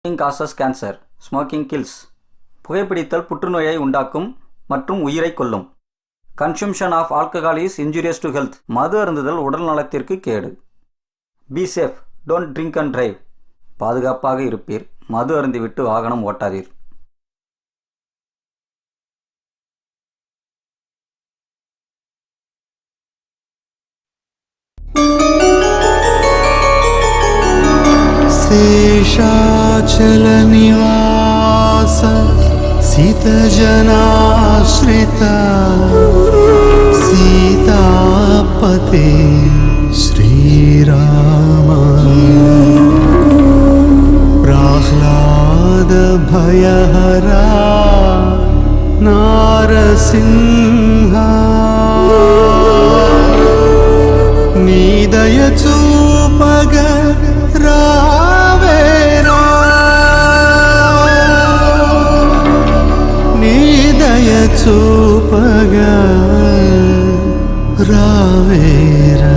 Smoking causes cancer. Smoking kills. புகைப்பிடித்தல் புற்றுநோயை உண்டாக்கும் மற்றும் உயிரை கொல்லும். Consumption of alcohol is injurious to health. மது அருந்துதல் உடல் நலத்திற்கு கேடு. Be safe, don't drink and drive. பாதுகாப்பாக இருப்பீர், மது அருந்திவிட்டு வாகனம் ஓட்டாதீர். शेषाचलनिवास सितजनाश्रिता सीतापते श्रीराम प्रह्लादभयहरा नारसिंहा निदयचूपग रावेरा निदयचूपग रावेरा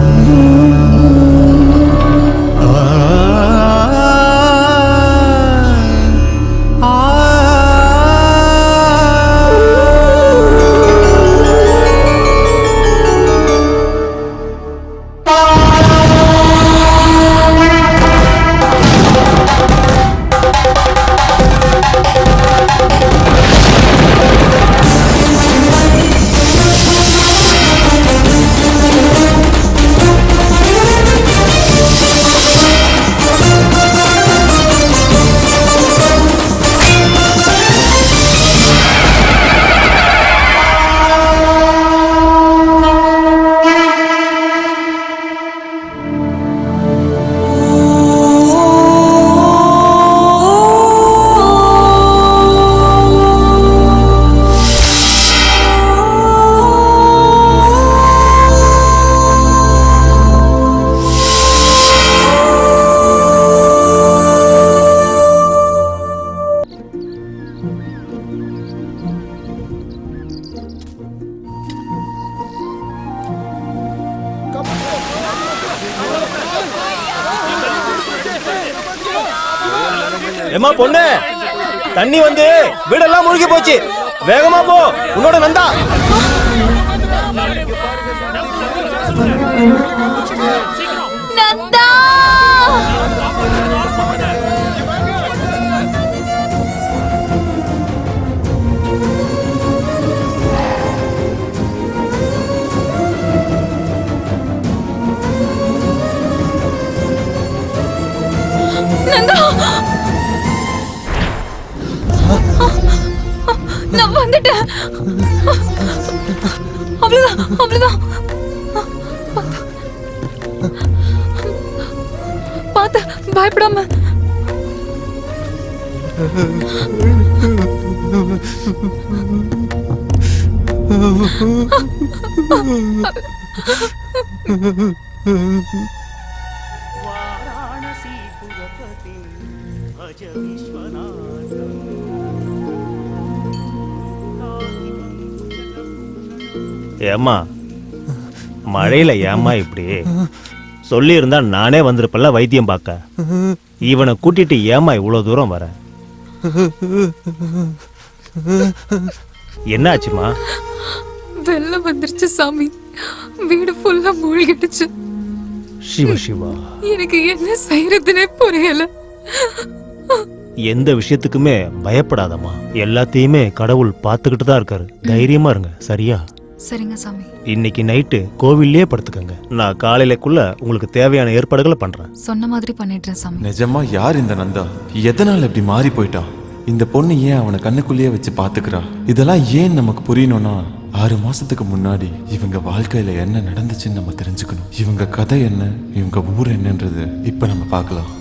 ஏமா பொண்ணு, தண்ணி வந்து வீடெல்லாம் மூழ்கி போச்சு. வேகமா போ, உன்னோட நந்தா. நந்தா நந்தா, நான் வந்துட்டேன். அவ்வளவுதான் அவ்வளவுதான். பார்த்து பயப்படாம. ஏம்மா, மழையில ஏம்மா இப்படி? சொல்லி இருந்தா நானே வந்திருப்பல வைத்தியம் பார்க்க. இவனை கூட்டிட்டு ஏம்மா இவ்வளவு தூரம் வர? என்னாச்சுமா? வெள்ளம் வந்துருச்சு சாமி, வீடு ஃபுல்லா மூழ்கிடுச்சு. சிவ சிவா, எனக்கு என்ன செய்யறதுனே புரியல. எந்த விஷயத்துக்குமே பயப்படாதம்மா. எல்லாத்தையுமே கடவுள் பார்த்துக்கிட்டு தான் இருக்காரு. தைரியமா இருங்க, சரியா? சரிங்க சாமி. இன்னைக்கு நைட்டு கோவில்லே படுத்துக்கங்க. நான் காலையிலக்குள்ள உங்களுக்கு தேவையான ஏற்பாடுகளை பண்றேன். சொன்ன மாதிரி பண்ணிடுறேன் சாமி. நிஜமா யார் இந்த நந்தா? எதனால இப்படி மாறி போயிட்டான்? இந்த பொண்ணு ஏன் அவனை கண்ணுக்குள்ளேயே வச்சு பாத்துக்கிறா? இதெல்லாம் ஏன் நமக்கு புரியணும்னா, 6 மாசத்துக்கு முன்னாடி இவங்க வாழ்க்கையில என்ன நடந்துச்சுன்னு நம்ம தெரிஞ்சுக்கணும். இவங்க கதை என்ன, இவங்க ஊர் என்னன்றது இப்ப நம்ம பார்க்கலாம்.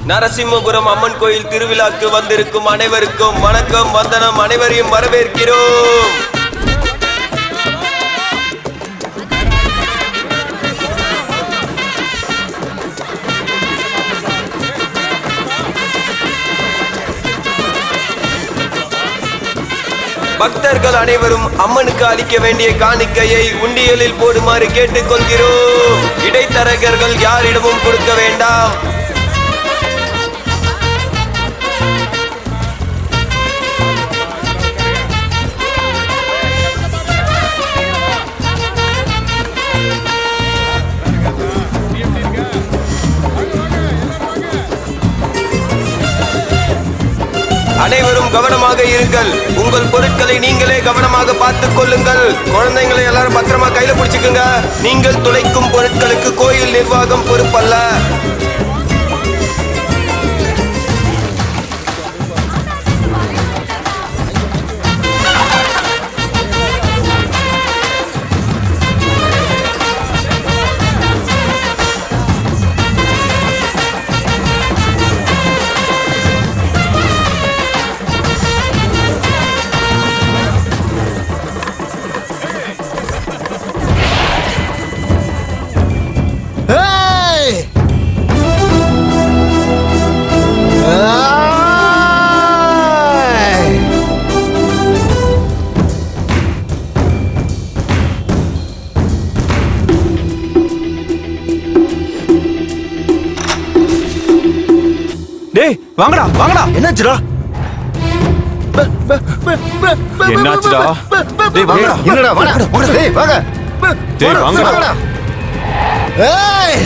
நரசிம்மபுரம் அம்மன் கோயில் திருவிழாக்கு வந்திருக்கும் அனைவருக்கும் வணக்கம், வந்தனம். அனைவரையும் வரவேற்கிறோம். பக்தர்கள் அனைவரும் அம்மனுக்கு அளிக்க வேண்டிய காணிக்கையை உண்டியலில் போடுமாறு கேட்டுக்கொள்கிறோம். இடைத்தரகர்கள் யாரிடமும் கொடுக்க வேண்டாம். அனைவரும் கவனமாக இருங்கள். உங்கள் பொருட்களை நீங்களே கவனமாக பார்த்துக் கொள்ளுங்கள். குழந்தைங்களை எல்லாரும் பத்திரமா கையில பிடிச்சுக்குங்க. நீங்கள் துளைக்கும் பொருட்களுக்கு கோயில் நிர்வாகம் பொறுப்பல்ல. டேய் வாங்கடா வாங்கடா. என்னாச்சுடா? என்னாச்சுடா? டேய் வாங்கடா. என்னடா வாடா வாடா டேய் வாங்க. டேய் வாங்கடா. ஏய்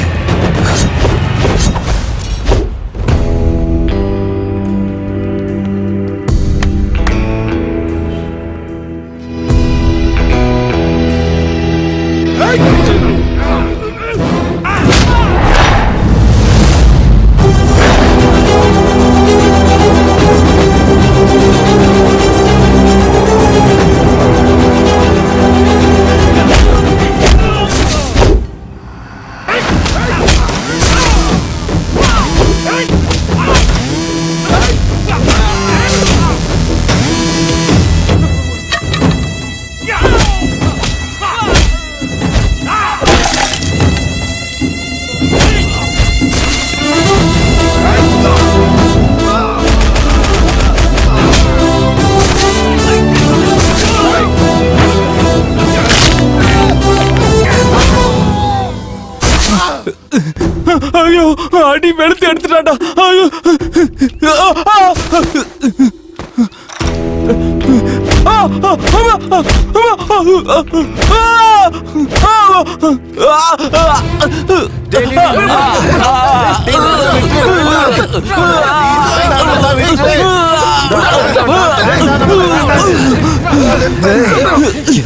ஐயோ அடி வெளுத்து எடுத்துட்டாடா. ஐயோ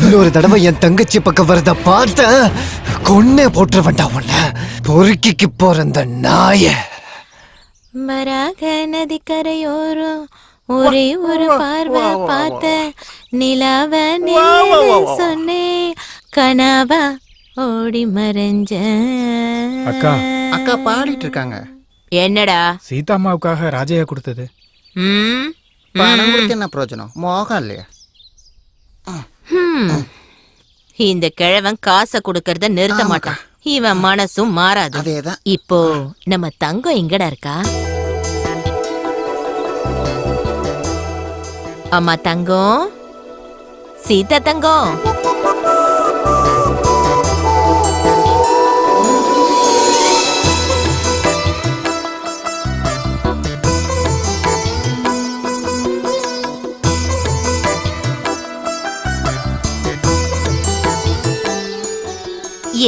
இன்னொரு தடவை என் தங்கச்சி பக்கம் வரத பார்த்த கொன்னே போட்டுருவண்டா உன்ன. பொறுக்கிக்கு போற அந்த நாய. மராக நதிக்கரையோரம் ஒரே ஒரு பார்வை பார்த்த நிலாவ சொன்னே கனாவா ஓடி மறைஞ்ச. அக்கா அக்கா பாடிட்டு இருக்காங்க. என்னடா? சீதா அம்மாவுக்காக ராஜையா கொடுத்தது. பணம் கொடுத்து என்ன பிரயோஜனம்? மோகம் இல்லையா? இந்த கிழவன் காசை கொடுக்கறத நிறுத்த மாட்டான். இவன் மனசும் மாறாது. அதேதான். இப்போ நம்ம தங்கம் எங்கடா இருக்கா? அம்மா தங்கம், சீதா தங்கம்.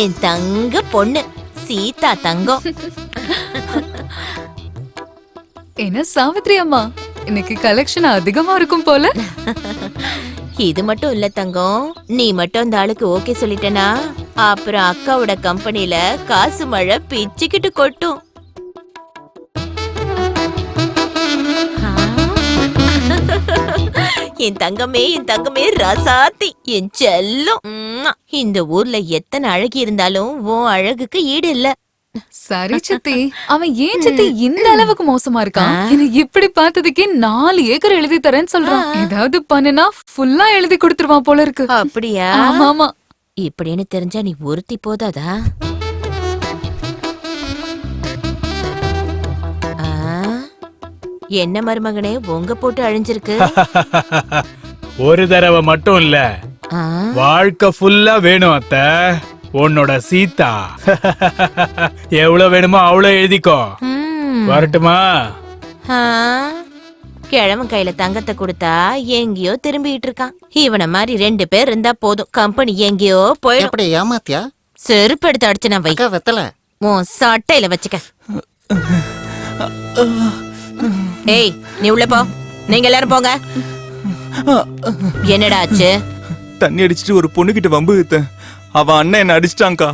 என் தங்க பொண்ணு சீதா தங்கம். என்ன சாவித்ரி அம்மா, இன்னைக்கு கலெக்ஷன் அதிகமா இருக்கும் போல. இது மட்டும் இல்ல தங்கம், நீ மட்டும் அந்த ஆளுக்கு ஓகே சொல்லிட்டனா அப்புறம் அக்காவோட கம்பெனில காசு மழை பிச்சுக்கிட்டு கொட்டும். என் தங்கமே ரசாத்தி, என் செல்லம். இந்த ஊர்ல எத்தனை அழகி இருந்தாலும் உன் அழகுக்கு ஈடு இல்ல. சரி சித்தி, அவன் ஏன் சித்தி இந்த அளவுக்கு மோசமா இருக்கான்? எனக்கு இப்படி பார்த்ததுக்கே 4 ஏக்கர் எழுதி தரேன்னு சொல்றான். ஏதாவது பண்ணுனா ஃபுல்லா எழுதி கொடுத்துருவான் போல இருக்கு. அப்படியா? ஆமா. இப்படின்னு தெரிஞ்சா நீ ஒருத்தி போதாதா? என்ன மருமகனே உங்க போட்டு அழிஞ்சிருக்கு? ஒரு தடவை மட்டும் இல்ல, வாழ்க்கை ஃபுல்லா வேணும் அத்தை. உன்னோட சீதா எவ்வளவு வேணுமோ அவ்வளவு எழுதிக்கோ. வரட்டுமா? கிழவன் கையில தங்கத்தை கொடுத்தா எங்கேயோ திரும்பிட்டு இருக்கான். இவன மாதிரி 2 பேர் இருந்தா போதும், கம்பெனி எங்கேயோ போயிடும். அப்படி ஏமாத்தியா? செருப்பு எடுத்து அடிச்சு நான் வை. வெத்தல உன் சட்டையில வச்சுக்க. ஏய், நீ உள்ள போ. நீங்க எல்லாரும் போங்க. என்னடா ஆச்சு? தண்ணி அடிச்சிட்டு ஒரு பொண்ணு கிட்ட வம்பு வித்தேன். அவன் அண்ணன் என்ன அடிச்சிட்டாங்கா.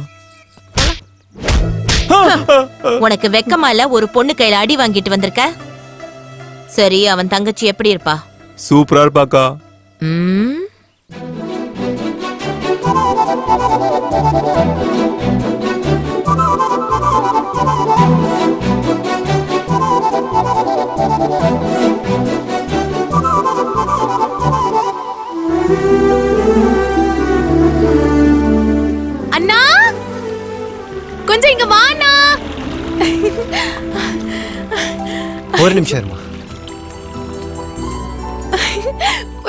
உனக்கு வெக்கமா இல்ல? ஒரு பொண்ணு கையில அடி வாங்கிட்டு வந்திருக்க. சரி, அவன் தங்கச்சி எப்படி இருப்பா? சூப்பரா இருப்பாக்கா. அண்ணா, கொஞ்சம் இங்க வாண்ணா. ஒரு நிமிஷம் இருமா.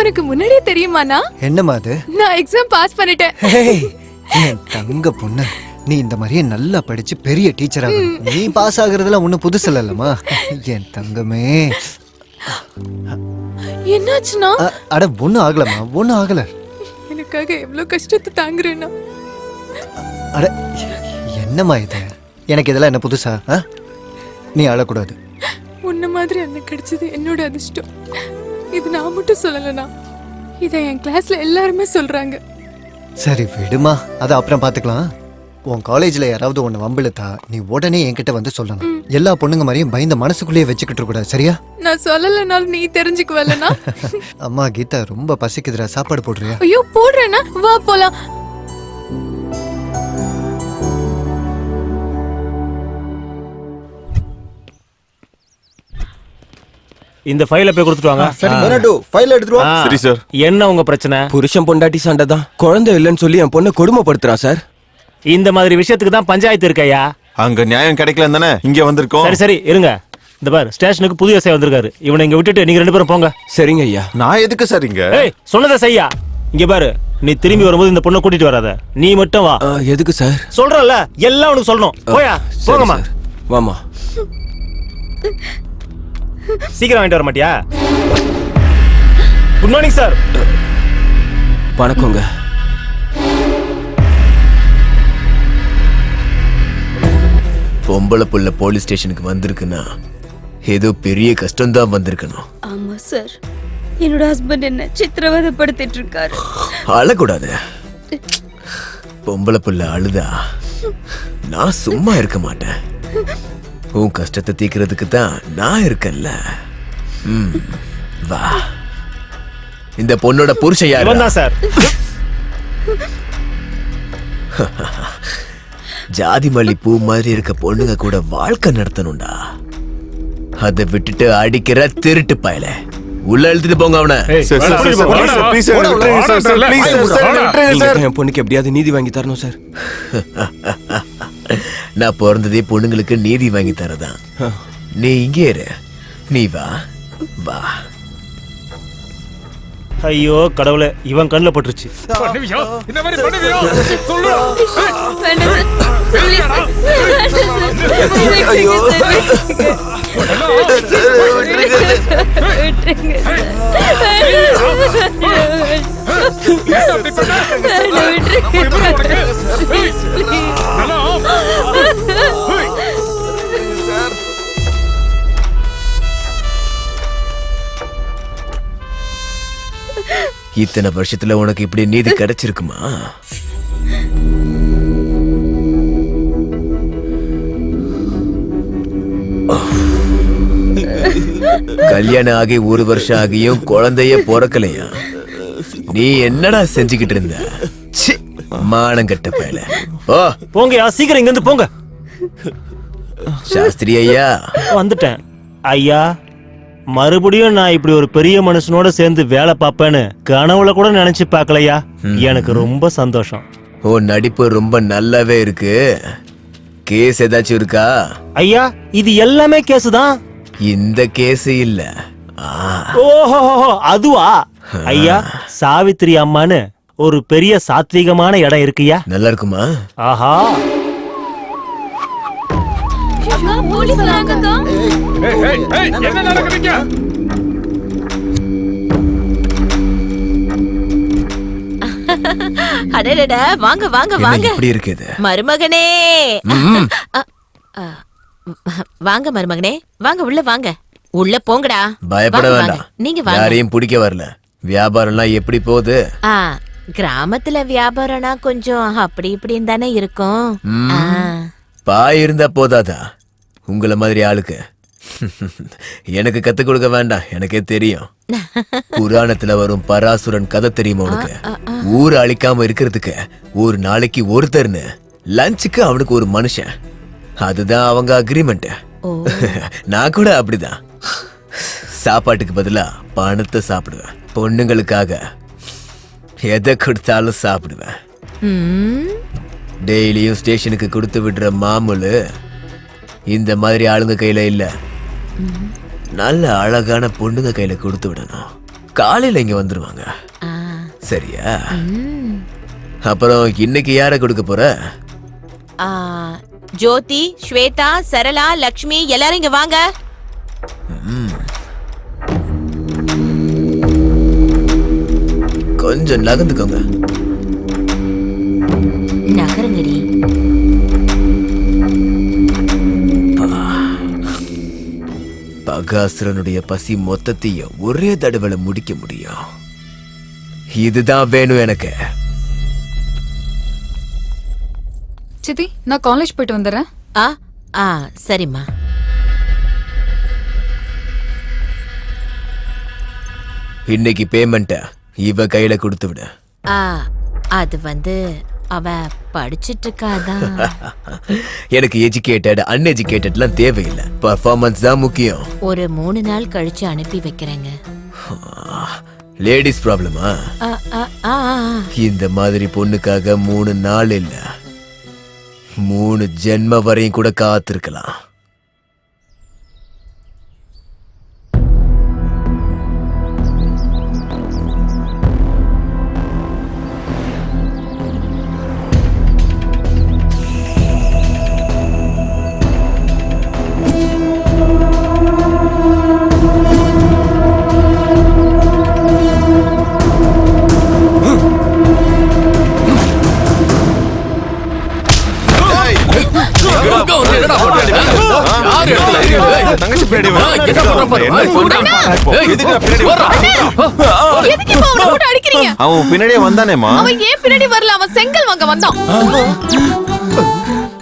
உனக்கு முன்னாடியே தெரியுமாண்ணா? என்னம்மா அது? நான் எக்ஸாம் பாஸ் பண்ணிட்டேன். என் தங்க பொண்ணு, நீ இந்த மாதிரியே நல்லா படிச்சு பெரிய டீச்சர் ஆகணும். நீ பாஸ் ஆகுறதுல ஒன்னும் புதுசு இல்லம்மா. என் தங்கமே. என்னாச்சுன்னா? அட ஒன்னும் ஆகலம்மா, ஒன்னும் ஆகல. எனக்காக எவ்வளவு கஷ்டத்தை தாங்குறேன்னா. அட என்னம்மா இது? எனக்கு இதெல்லாம் என்ன புதுசா? நீ அழக்கூடாது. உன்ன மாதிரி அண்ணன் கிடைச்சது என்னோட அதிர்ஷ்டம். இது நான் மட்டும் சொல்லலனா, இதை என் கிளாஸ்ல எல்லாருமே சொல்றாங்க. சரி விடுமா, அதை அப்புறம் பாத்துக்கலாம். உன் காலேஜ்ல யாராவது உன்னை வம்பிழுத்தா நீ உடனே என்கிட்ட வந்து சொல்லணும். எல்லா பொண்ணுங்க மாதிரியும் பயந்த மனசுக்குள்ளேயே வச்சுக்கிட்டு கூடாது, சரியா? நான் சொல்லலனாலும் நீ தெரிஞ்சுக்குவலனா? அம்மா கீதா, ரொம்ப பசிக்குதுடா, சாப்பாடு போடுறியா? ஐயோ போடுறேனா, வா போலாம். இந்த ஃபைலை போய் கொடுத்துட்டு வாங்க. ஃபைல் எடுத்துட்டு வா. சரி சார். என்ன உங்க பிரச்சனை? புருஷன் பொண்டாட்டி சண்டை தான். குழந்தை இல்லைன்னு சொல்லி என் பொண்ணை கொடுமைப்படுத்துறான் சார். இந்த மாதிரி விஷயத்துக்கு தான் பஞ்சாயத்து இருக்கையா. அங்க நியாயம் கிடைக்கல தானே இங்க வந்திருக்கோம். சரி சரி இருங்க. இந்த பார், ஸ்டேஷனுக்கு புது எஸ்ஐ வந்திருக்காரு. இவனை இங்க விட்டுட்டு நீங்க 2 பேரும் போங்க. சரிங்க ஐயா. நான் எதுக்கு சார் இங்க? ஏய், சொன்னதை செய்யா. இங்க பாரு, நீ திரும்பி வரும்போது இந்த பொண்ணை கூட்டிட்டு வராத. நீ மட்டும் வா. எதுக்கு சார்? சொல்றல, எல்லாம் உனக்கு சொல்லணும். போயா, போங்கம்மா. வாமா. சீக்கிரம் வாங்கிட்டு வர மாட்டியா? Good morning sir. வணக்கங்க. பொம்பளை புள்ள போலீஸ் ஸ்டேஷனுக்கு வந்திருக்குன்னா ஏதோ பெரிய கஷ்டம் தான் வந்திருக்கணும். ஆமா சார், என்னோட ஹஸ்பண்ட் என்ன சித்திரவதைப்படுத்திட்டு இருக்காரு. அழக்கூடாது. பொம்பளை புள்ள அழுதா நான் சும்மா இருக்க மாட்டேன். உன் கஷ்டத்தை தீக்கிறதுக்கு தான் நான் இருக்கேன்ல. வா. இந்த பொண்ணோட புருஷன் யாரு? தான் சார். ஜாதி மல்லி பூ மாதிரி இருக்க பொண்ணுங்க கூட வாழ்க்கை நடத்தணும்டா. அதை விட்டுட்டு அடிக்கிற திருட்டு பயல உள்ள எழுதிட்டு போங்க அவனை. என் பொண்ணுக்கு எப்படியாவது நீதி வாங்கி தரணும் சார். நான் பிறந்ததே பொண்ணுங்களுக்கு நீதி வாங்கி தரதான். நீ இங்கே இரு. நீ வா வா. ஐயோ கடவுளே, இவன் கண்ணில் பட்டுருச்சு. இத்தனை வருஷத்துல உனக்கு இப்படி நீதி கிடைச்சிருக்குமா? கல்யாணம் ஆகி 1 வருஷம் ஆகியும் குழந்தைய பிறக்கலையா? நீ என்னடா செஞ்சுக்கிட்டு இருந்த? மானங்கட்ட பயல. ஓ போங்கயா, சீக்கிரம் இங்க இருந்து போங்க. சாஸ்திரி ஐயா வந்துட்டேன். ஐயா, மறுபடியும் நான் இப்படி ஒரு பெரிய மனுஷனோட சேர்ந்து வேலை பார்ப்பேன்னு கனவுல கூட நினைச்சு பார்க்கலையா. எனக்கு ரொம்ப சந்தோஷம். ஓ நடிப்பு ரொம்ப நல்லாவே இருக்கு. கேஸ் ஏதாச்சும் இருக்கா? ஐயா, இது எல்லாமே கேஸ் தான். இந்த கேஸ் இல்ல. ஓஹோ, அதுவா? ஐயா, சாவித்திரி அம்மான்னு ஒரு பெரிய சாத்வீகமான இடம் இருக்குயா. நல்லா இருக்குமா? ஆஹா, போலீஸ் வராங்கக்கா. என்ன நடக்குதுங்க? அடடடா, வாங்க வாங்க என்ன வாங்க. இப்படி இருக்குது? மருமகனே. வாங்க மருமகனே, வாங்க உள்ள வாங்க. உள்ள போங்கடா. பயப்பட வாங்க, வேண்டாம். வாங்க. நீங்க வாங்க. யாரையும் பிடிக்க வரல. வியாபாரம்லாம் எப்படி போகுது? கிராமத்துல வியாபாரம்னா கொஞ்சம் அப்படி இப்படின்னு தானே இருக்கும். பாய் இருந்தா போதாதா உங்கள மாதிரி ஆளுக்கு? எனக்கு கத்து கொடுக்க வேண்டாம், எனக்கே தெரியும். புராணத்துல வரும் பராசுரன் கதை தெரியுமா உனக்கு? ஊரை அழிக்காம இருக்கிறதுக்கு ஒரு நாளைக்கு ஒருத்தர்னு, லஞ்சுக்கு அவனுக்கு ஒரு மனுஷன். அதுதான் அவங்க அக்ரிமெண்ட். நான் கூட அப்படிதான். சாப்பாட்டுக்கு பதிலா பணத்தை சாப்பிடுவேன். பொண்ணுங்களுக்காக எதை கொடுத்தாலும் சாப்பிடுவேன். டெய்லியும் ஸ்டேஷனுக்கு கொடுத்து விடுற மாமூலு இந்த மாதிரி ஆளுங்க கையில இல்ல. நல்ல அழகான பொண்ணுங்க கையில கொடுத்து விடணும். காலையில இங்க வந்துருவாங்க. சரியா? அப்புறம் இன்னைக்கு யார கொடுக்க போற? ஜோதி, ஸ்வேதா, சரளா, லக்ஷ்மி எல்லாரும் இங்க வாங்க. கொஞ்சம் நகர்ந்துக்கோங்க. நகருங்கடி. பகாசுரனுடைய பசி மொத்தத்தையும் ஒரே தடவை முடிக்க முடியும். இதுதான் வேணும் எனக்கு. சித்தி, நான் காலேஜ் போயிட்டு வந்துடுறேன். சரிம்மா. இன்னைக்கு பேமெண்ட்ட இவ கையில கொடுத்து விட. அது அவ படிச்சிட்டு இருக்காதான். எனக்கு எஜுகேட்டட் அன்எஜுகேட்டட்லாம் தேவையில்லை. பர்ஃபார்மன்ஸ் தான் முக்கியம். ஒரு 3 நாள் கழிச்சு அனுப்பி வைக்கிறேங்க. லேடிஸ் ப்ராப்ளமா? இந்த மாதிரி பொண்ணுக்காக 3 நாள் இல்ல 3 ஜென்ம வரையும் கூட காத்திருக்கலாம். அவன் பின்னாடியே வந்தானேமா. அவன் ஏன் பின்னாடி வரல? அவன் செங்கல் வாங்க வந்தான்.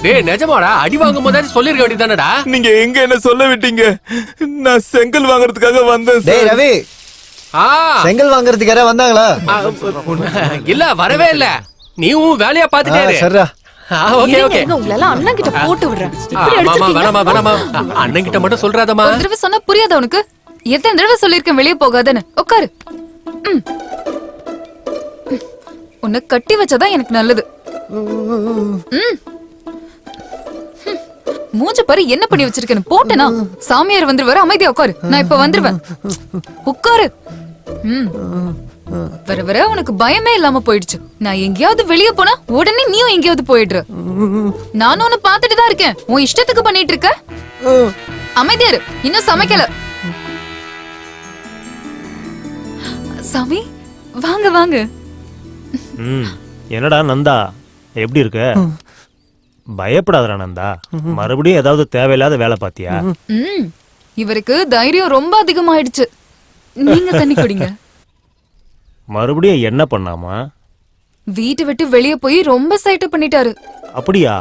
டேய் நிஜமாடா, அடி வாங்கும் போதாச்சும் சொல்லிருக்க வேண்டியதானடா. நீங்க எங்க என்ன சொல்ல விட்டீங்க? நான் செங்கல் வாங்குறதுக்காக வந்தேன். டேய் ரவி, செங்கல் வாங்குறதுக்கு யாரா வந்தாங்களா? இல்ல, வரவே இல்ல. நீ உன் வேலையா பாத்துட்டே இரு. சரிடா. Okay okay. உங்கள அண்ணன் கிட்ட போட்டு விடுறேன். வேணாமா அண்ணன் கிட்ட மட்டும் சொல்றாதமா. ஒரு தடவை சொன்னா புரியாத உனக்கு? எத்தனை தடவை சொல்லிருக்கேன் வெளியே போகாதன்னு. உட்காரு. உன்னை கட்டி வச்சாதான் எனக்கு நல்லது. மூஞ்ச பாரு என்ன பண்ணி வச்சிருக்கேன்னு. போட்டேனா சாமியார் வந்துருவாரு. அமைதியா உட்காரு. நான் இப்ப வந்துருவேன். உட்காரு. வர வர உனக்கு பயமே இல்லாம போயிடுச்சு. நான் எங்கேயாவது வெளியே போனா உடனே நீயும் எங்கேயாவது போயிடுற. நானும் உன்னை பாத்துட்டு தான் இருக்கேன். உன் இஷ்டத்துக்கு பண்ணிட்டு இருக்க. அமைதியாரு. இன்னும் சமைக்கல. சாமி வாங்க வாங்க. என்னடா நந்தா, எப்படி இருக்க? பயப்படாதடா நந்தா. மறுபடியும் ஏதாவது தேவையில்லாத வேலை பாத்தியா? இவருக்கு தைரியம் ரொம்ப அதிகமாயிடுச்சு. நீங்க தண்ணி குடிங்க. மறுபடியும் என்ன பண்ணாமா? வீட்டை விட்டு வெளியே போய் ரொம்ப சைட்டு பண்ணிட்டாரு. அப்படியா?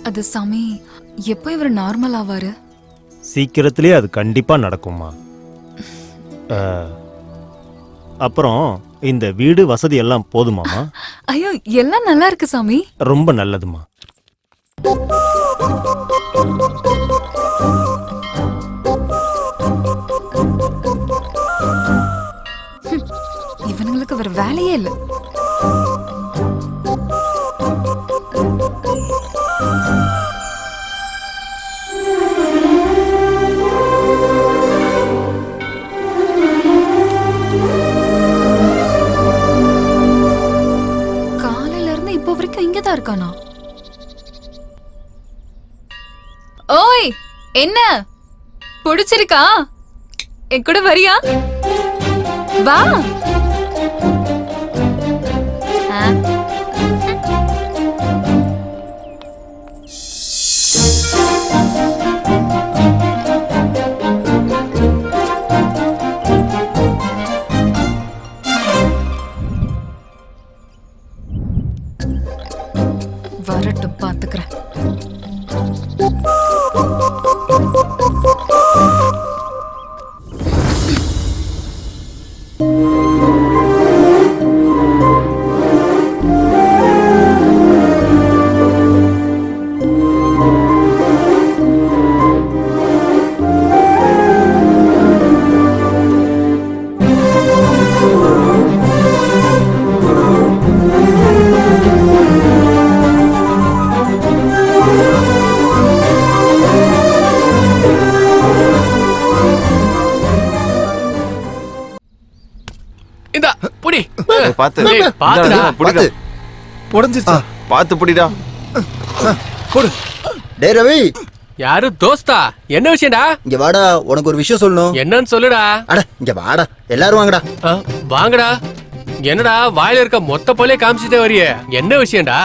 அது சாமி, எப்போ இவர் நார்மல் ஆவாரு? சீக்கிரத்திலே அது கண்டிப்பா நடக்குமா. அப்புறம் இந்த வீடு வசதி எல்லாம் போதுமாமா? ஐயோ, எல்லாம் நல்லா இருக்கு சாமி. ரொம்ப நல்லதுமா. இவனுங்களுக்கு வேற வேலையே இல்ல. இருக்கானா? ஓய், என்ன பிடிச்சிருக்கா? என் கூட வரியா? வா. வரட்டும், பாத்துக்கிறேன். பாத்து உடஞ்சிருச்சா? பாத்து புடிடா. போடு. டேய் ரவி, யாரு தோஸ்தா? என்ன விஷயம்டா? இங்க வாடா, உனக்கு ஒரு விஷயம் சொல்லணும். என்னன்னு சொல்லுடா. அட இங்க வாடா, எல்லாரும் வாங்கடா. வாங்கடா. என்னடா வாயில இருக்க மொத்த பல்லே காமிச்சிட்டே வரியே? என்ன விஷயம்டா?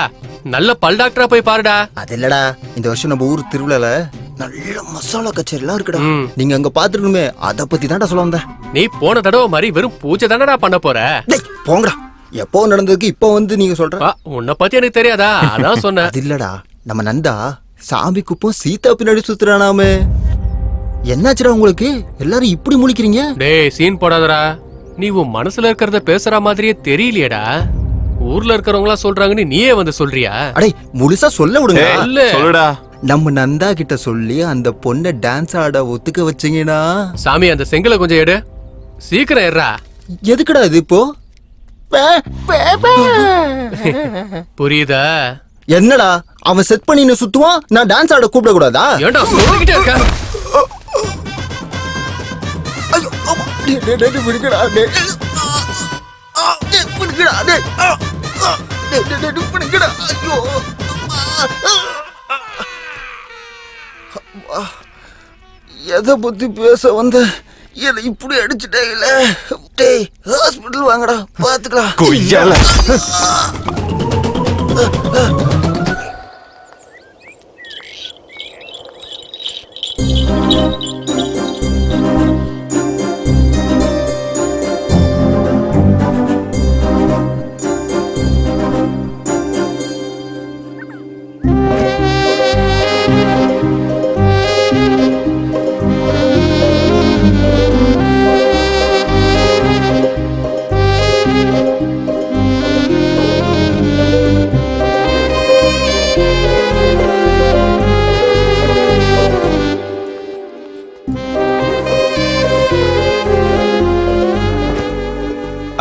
நல்ல பல் டாக்டரா போய் பாருடா. அது இல்லடா, இந்த வருஷம் நம்ம ஊர் திருவிழால நல்ல மசாலா கச்சேரி எல்லாம் இருக்குடா. நீங்க அங்க பாத்துருக்கணுமே, அத பத்தி தான்டா சொல்ல வந்தேன். நீ போன தடவை மாதிரி வெறும் பூஜை தானடா பண்ண போற? போங்கடா, எப்போ நடந்ததுக்கு இப்போ வந்து நீங்க சொல்ற? உன்னை பத்தி எனக்கு தெரியாதா? அதான் சொன்னேன். அது இல்லடா, நம்ம நந்தா சாமி குப்பம் சீதா பின்னாடி சுத்துறானாமே. என்னாச்சுடா உங்களுக்கு? எல்லாரும் இப்படி முழிக்கிறீங்க? டேய் சீன் போடாதடா. நீ உன் மனசுல இருக்கிறத பேசுற மாதிரியே தெரியலையேடா. ஊர்ல இருக்கிறவங்களா சொல்றாங்கன்னு நீயே வந்து சொல்றியா? அடே முழுசா சொல்ல விடுங்க. சொல்லுடா. நம்ம நந்தா கிட்ட சொல்லி அந்த பொண்ணை டான்ஸ் ஆட ஒத்துக்க வச்சீங்கன்னா. சாமி, அந்த செங்கலை கொஞ்சம் எடு. சீக்கிரம் ஏறா. எதுக்குடா இது இப்போ? புரியுதா? என்னடா அவன் செட் பண்ணி சுத்துவான், நான் டான்ஸ் ஆட கூப்பிட கூடாதா? ஏன்டா சொல்லிக்கிட்டே இருக்க? ஐயோ, டேய் விடுங்கடா, டேய் விடுங்கடா, டேய் விடுங்கடா. ஐயோ, எதை பத்தி பேச வந்த? என்னை இப்படி அடிச்சுட்டேல. டேய் ஹாஸ்பிட்டல் வாங்கடா, பாத்துக்கலாம். கொய்யால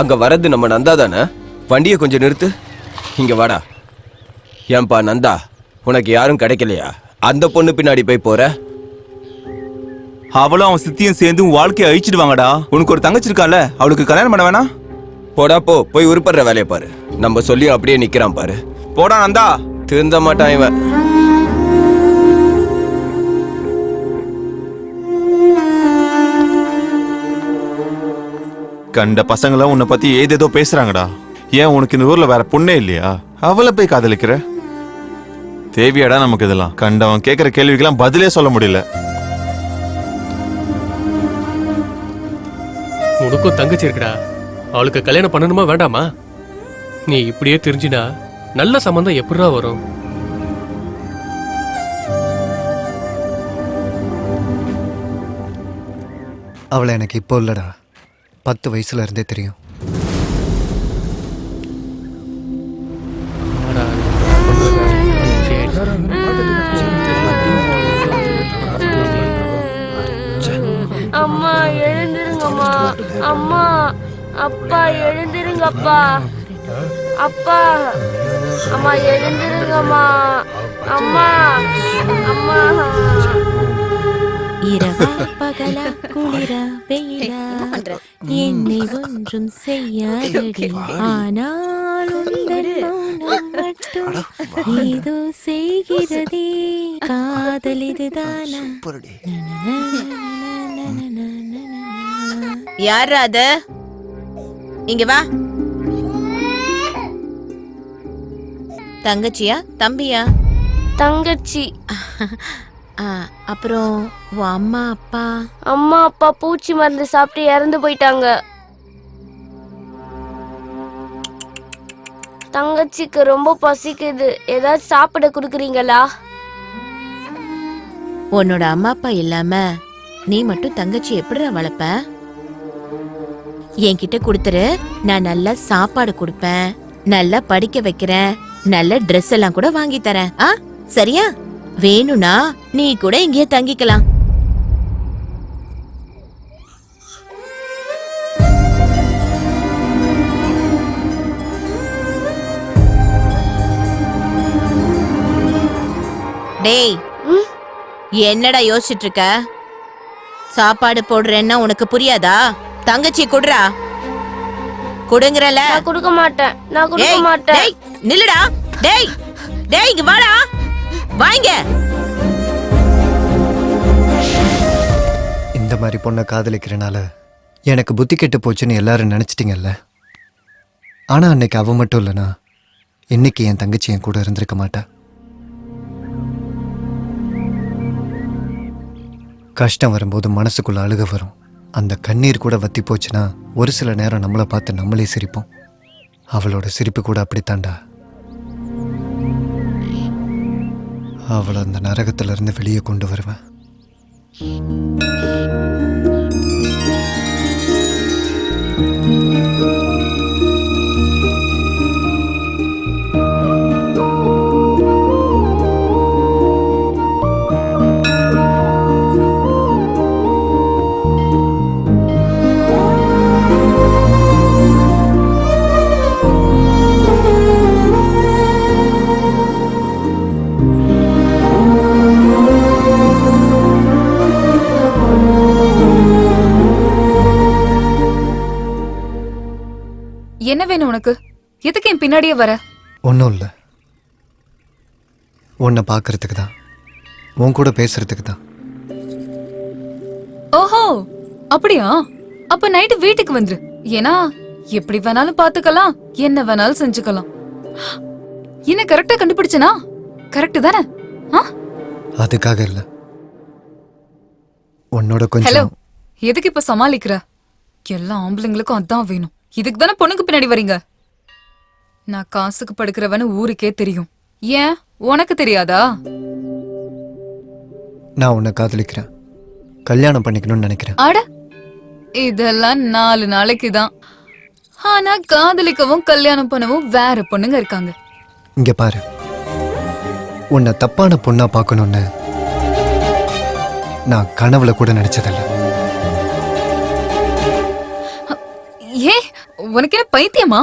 அங்க வரது நம்ம நந்தா தானே? வண்டியை கொஞ்சம் நிறுத்து. இங்க வாடா. ஏன்பா நந்தா, உனக்கு யாரும் கிடைக்கலையா? அந்த பொண்ணு பின்னாடி போய் போற? அவளும் அவன் சித்தியும் சேர்ந்து உன் வாழ்க்கையை அழிச்சிடுவாங்கடா. உனக்கு ஒரு தங்கச்சி இருக்கால, அவளுக்கு கல்யாணம் பண்ண வேணா? போடா போ, போய் உருப்படுற வேலையை பாரு. நம்ம சொல்லி அப்படியே நிக்கிறான் பாரு. போடா நந்தா. திருந்த மாட்டான் இவன். கண்ட பசங்கள உன்னை பத்தி ஏதேதோ பேசுறாங்கடா. ஏன் உனக்கு இந்த ஊர்ல வேற பொண்ணே இல்லையா? அவளை போய் காதலிக்கிற? தேவையாடா நமக்கு இதெல்லாம்? கண்டவன் கேட்கிற கேள்விக்கெல்லாம் பதிலே சொல்ல முடியல. உனக்கும் தங்கச்சி இருக்குடா. அவளுக்கு கல்யாணம் பண்ணணுமா வேண்டாமா? நீ இப்படியே தெரிஞ்சினா நல்ல சம்பந்தம் எப்படிடா வரும்? அவளை எனக்கு இப்போ இல்லடா, 10 வயசுல இருந்தே தெரியும். அம்மா எழுந்திருங்கம்மா. அம்மா, அப்பா எழுந்திருங்கப்பா. அப்பா, அம்மா எழுந்திருங்கம்மா. அம்மா, அம்மா. இரவா பகலா குளிரா வெயிலா என்னை ஒன்றும் செய்யாதடி, ஆனால் ஆனால் உந்தன் மௌனம் மட்டும் ஏதோ செய்கிறதே காதல் இதுதானா. யாரா அது? இங்க வா. தங்கச்சியா தம்பியா? தங்கச்சி. அப்புறம் உன் அம்மா அப்பா? அம்மா அப்பா பூச்சி மருந்து சாப்பிட்டு இறந்து போயிட்டாங்க. தங்கச்சிக்கு ரொம்ப பசிக்குது, ஏதாச்சும் சாப்பிட குடுக்குறீங்களா? உன்னோட அம்மா அப்பா இல்லாம நீ மட்டும் தங்கச்சி எப்படி வளர்ப்ப? என்கிட்ட கொடுத்துரு, நான் நல்லா சாப்பாடு கொடுப்பேன், நல்லா படிக்க வைக்கிறேன், நல்ல ட்ரெஸ் எல்லாம் கூட வாங்கி தரேன். சரியா? வேணும்னா நீ கூட இங்கேயே தங்கிக்கலாம். டேய், என்னடா யோசிச்சுட்டு இருக்க? சாப்பாடு போடுறேன்னா உனக்கு புரியாதா? தங்கச்சி குடுறா. குடுங்கறல. நான் கொடுக்க மாட்டேன், நான் கொடுக்க மாட்டேன். டேய் நில்லுடா. டேய் டேய் இங்க வாடா, வாங்க. இந்த மாதிரி பொண்ணை காதலிக்கிறனால எனக்கு புத்தி கெட்டு போச்சுன்னு எல்லாரும் நினைச்சிட்டீங்கல்ல. ஆனா அன்னைக்கு அவ மட்டும் இல்லைனா இன்னைக்கு என் தங்கச்சி என் கூட இருந்திருக்க மாட்டா. கஷ்டம் வரும்போது மனசுக்குள்ள அழுக வரும். அந்த கண்ணீர் கூட வத்தி போச்சுன்னா ஒரு சில நேரம் நம்மளை பார்த்து நம்மளே சிரிப்போம். அவளோட சிரிப்பு கூட அப்படித்தாண்டா. அவளை அந்த நரகத்துல இருந்து வெளியே கொண்டு வருவேன். என்ன வேணும் உனக்கு? எதுக்கு என் பின்னாடியே வர? ஒன்றும் இல்லை, உன்னை பார்க்கறதுக்கு தான், உன் கூட பேசுறதுக்கு தான். ஓஹோ அப்படியா? அப்ப நைட்டு வீட்டுக்கு வந்துரு. ஏன்னா எப்படி வேணாலும் பாத்துக்கலாம், என்ன வேணாலும் செஞ்சுக்கலாம். என்ன கரெக்டா கண்டுபிடிச்சனா? கரெக்ட் தானே? அதுக்காக இல்லை, உன்னோட ஹலோ, கொஞ்சம். எதுக்கு இப்ப சமாளிக்கிற? எல்லா ஆம்பளைங்களுக்கும் அதான் வேணும். இதுக்கு தானே பொண்ணுக்கு பின்னாடி வரீங்க. நான் காசுக்கு படுக்கிறவனு ஊருக்கே தெரியும். ஏன் உனக்கு தெரியாதா? நான் உன்னை காதலிக்கிறேன், கல்யாணம் பண்ணிக்கணும்னு நினைக்கிறேன். அட, இதெல்லாம் 4 நாளைக்கு தான். ஆனா காதலிக்கவும் கல்யாணம் பண்ணவும் வேற பொண்ணுங்க இருக்காங்க. இங்க பாரு, உன்னை தப்பான பொண்ணா பார்க்கணும்னு நான் கனவுல கூட நினைச்சதில்லை. ஏ, உனக்கு என்ன பைத்தியமா?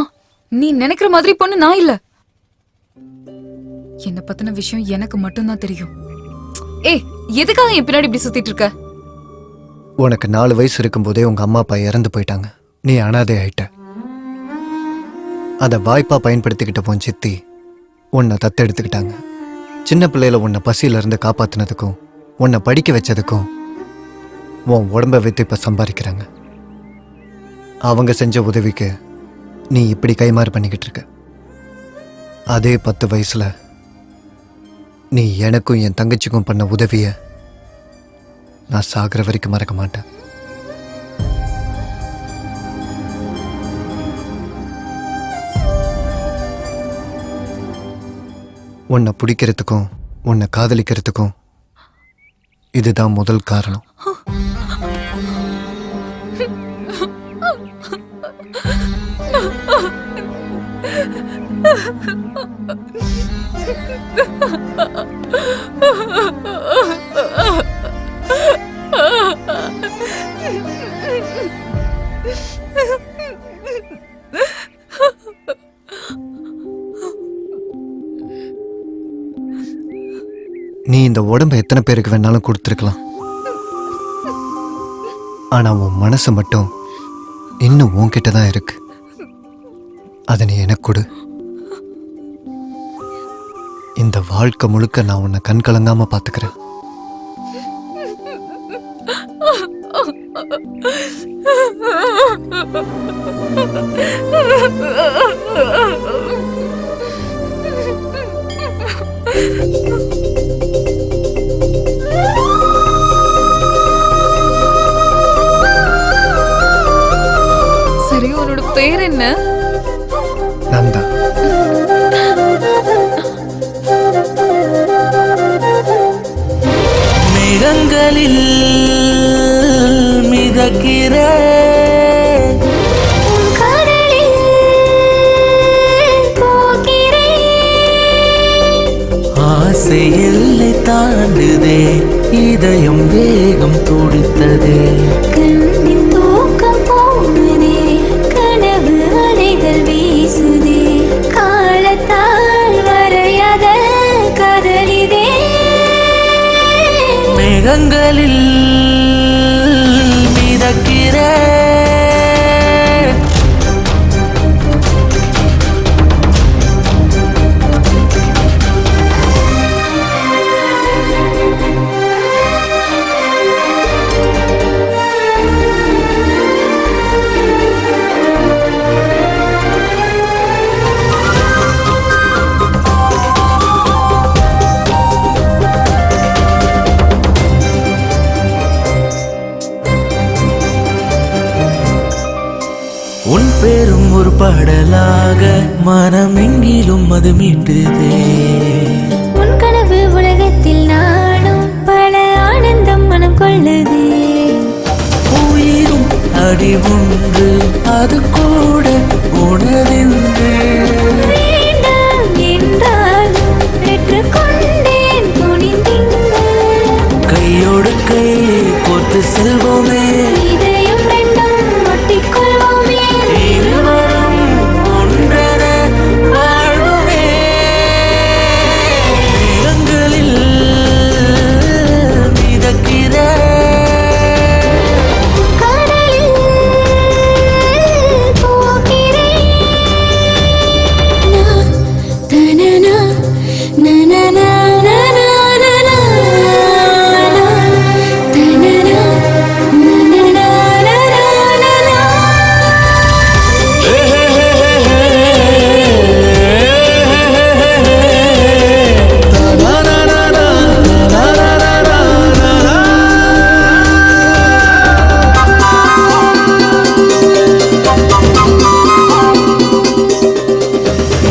நீ நினைக்கிற மாதிரி பொண்ணு நான் இல்ல. என்ன பத்தின விஷயம் எனக்கு மட்டும்தான் தெரியும். ஏய், எதுக்காக என் பின்னாடி இப்படி சுத்திட்டு இருக்க? உனக்கு 4 வயசு இருக்கும்போதே உங்க அம்மா அப்பா இறந்து போயிட்டாங்க. நீ அனாதை ஆயிட்ட. அதை வாய்ப்பா பயன்படுத்திக்கிட்ட போன் சித்தி உன்னை தத்தெடுத்துக்கிட்டாங்க. சின்ன பிள்ளையில உன்னை பசியில இருந்து காப்பாத்தினதுக்கும் உன்னை படிக்க வச்சதுக்கும் உன் உடம்ப வைத்து இப்ப சம்பாதிக்கிறாங்க. அவங்க செஞ்ச உதவிக்கு நீ இப்படி கைமாறு பண்ணிக்கிட்டு இருக்க. அதே 10 வயசுல நீ எனக்கும் என் தங்கச்சிக்கும் பண்ண உதவிய நான் சாகிற வரைக்கும் மறக்க மாட்டேன். உன்னை பிடிக்கிறதுக்கும் உன்னை காதலிக்கிறதுக்கும் இதுதான் முதல் காரணம். நீ இந்த உடம்ப எத்தனை பேருக்கு வேணாலும் கொடுத்துருக்கலாம். ஆனா உன் மனசு மட்டும் இன்னும் உன்கிட்ட தான் இருக்கு. அதை நீ எனக்கு கொடு. இந்த வாழ்க்கை முழுக்க நான் உன்னை கண் கலங்காம பார்த்துக்கிறேன். சரி, உன்னோட பேர் என்ன? நந்தா. மேகங்களில் மிதக்கிற ஆசை எல்லை தாண்டுதே, இதயம் வேகம் துடித்ததே, கண்ணின் தூக்கம் போனதே, கனவு அலைகள் வீசுதே, காலத்தால் வரையாத காதலிதே. மேகங்களில் மிதக்கிற உன் பேரும் ஒரு பாடலாக மனமெங்கிலும் அது மீட்டுதே. உன் கனவு உலகத்தில் நானும் பல ஆனந்தம் மனம் கொள்ளுதே. உயிரும் அடி ஒன்று அது கூட உணர்ந்து வேண்டாம் என்றாலும் பெற்றுக்கொண்டேன் துணிந்திங்கு. கையோடு கை கோர்த்து செல்வோமே, இதயம் ரெண்டும் ஒட்டிக்கொள்வோமே. இருவரும் ஒன்றென வாழ்வோமே. மேகங்களில் மிதக்கிற கடலில் போகிறேன். தனனா நனனா நனனா தனனா நனனா நனனா.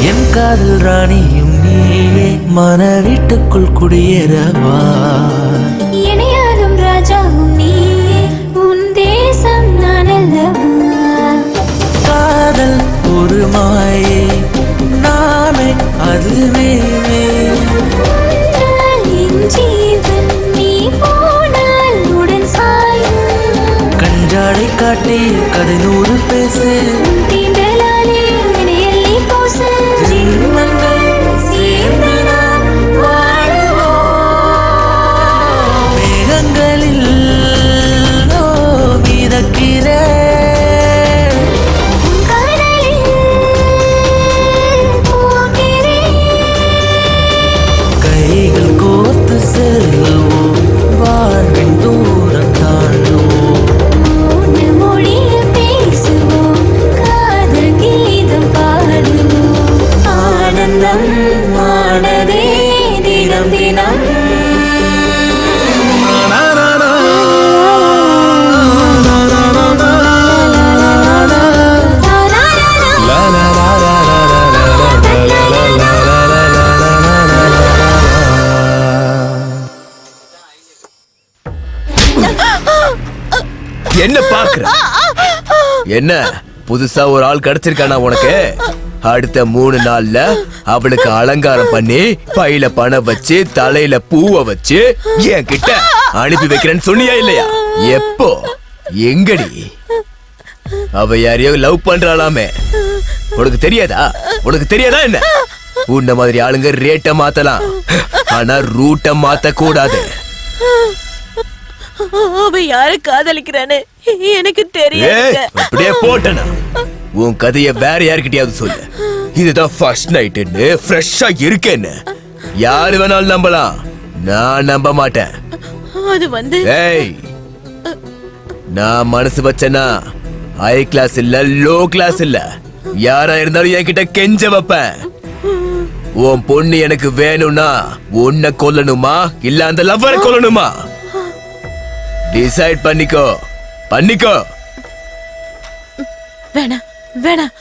என் காதல் ராணியும் நீயே, மன வீட்டுக்குள் குடியேறவா. இணையாலும் ராஜாவும் நீயே, உன் தேசம் நான் அல்லவா. காதல் ஒரு மாயே, நாமே அதுவே. உன்னால் என் ஜீவன், நீ போனால் உடன் சாயும். கஞ்சாடை காட்டி கதை நூறு பேசு, தீண்டலாலே என்னை எள்ளி பூசு. ஜின்மங்கள் சேர்ந்து நாம் வாழுவோம். மேகங்களில் மிதக்கிற கடலில் போகிறேன். கைகள் கோர்த்து செல்வோம், வாழ்வின் தூரம் தாண்டுவோம். மௌன மொழியில் பேசுவோம், காதல் கீதம் பாடுவோம். ஆனந்தம் ஆனதே தினம் தினம். என்ன பாக்குற? என்ன புதுசா ஒரு ஆள் கிடைச்சிருக்கானா உனக்கு? அடுத்த 3 நாள்ல அவளுக்கு அலங்காரம் பண்ணி பையில பணம் வச்சு தலையில பூவை வச்சு என் கிட்ட அனுப்பி வைக்கிறேன்னு சொன்னியா இல்லையா? எப்போ? எங்கடி? அவ யாரையோ லவ் பண்றாளாமே, உனக்கு தெரியாதா? உனக்கு தெரியாதா என்ன? உன்ன மாதிரி ஆளுங்க ரேட்ட மாத்தலாம், ஆனா ரூட்ட மாத்த கூடாது. அவ யார காதலிக்கிறானே எனக்கு தெரியாது. அப்படியே போட்டனா உன் கதைய வேற யார்கிட்டயாவது சொல்லு. இதுதான் ஃபர்ஸ்ட் நைட்னு ஃப்ரெஷ்ஷா இருக்கேன்னு யாரு வேணாலும் நம்பலாம். நான் நம்ப மாட்டேன். அது வந்து ஏய், நான் மனசு வச்சேன்னா ஹை கிளாஸ் இல்ல லோ கிளாஸ் இல்ல, யாரா இருந்தாலும் என்கிட்ட கெஞ்ச வைப்பேன். உன் பொண்ணு எனக்கு வேணும்னா உன்னை கொல்லணுமா இல்ல அந்த லவ்வரை கொல்லணுமா? டிசைட் பண்ணிக்கோ. வேணாம் வேணாம்,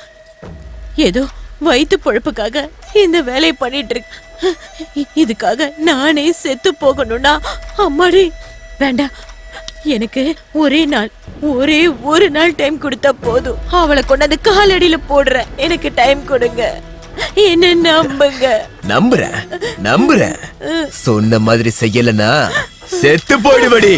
ஏதோ வயிற்று பொழப்புக்காக இந்த வேலையை பண்ணிட்டு இருக்கு. இதுக்காக நானே செத்து போகணும்னா அம்மாடி வேண்டாம். எனக்கு ஒரே ஒரு நாள் டைம் கொடுத்தா போதும். அவளை கொண்டாந்து காலடியில போடுறேன். எனக்கு டைம் கொடுங்க, என்ன நம்புறேன். சொன்ன மாதிரி செய்யலனா செத்து போயிடுவடி.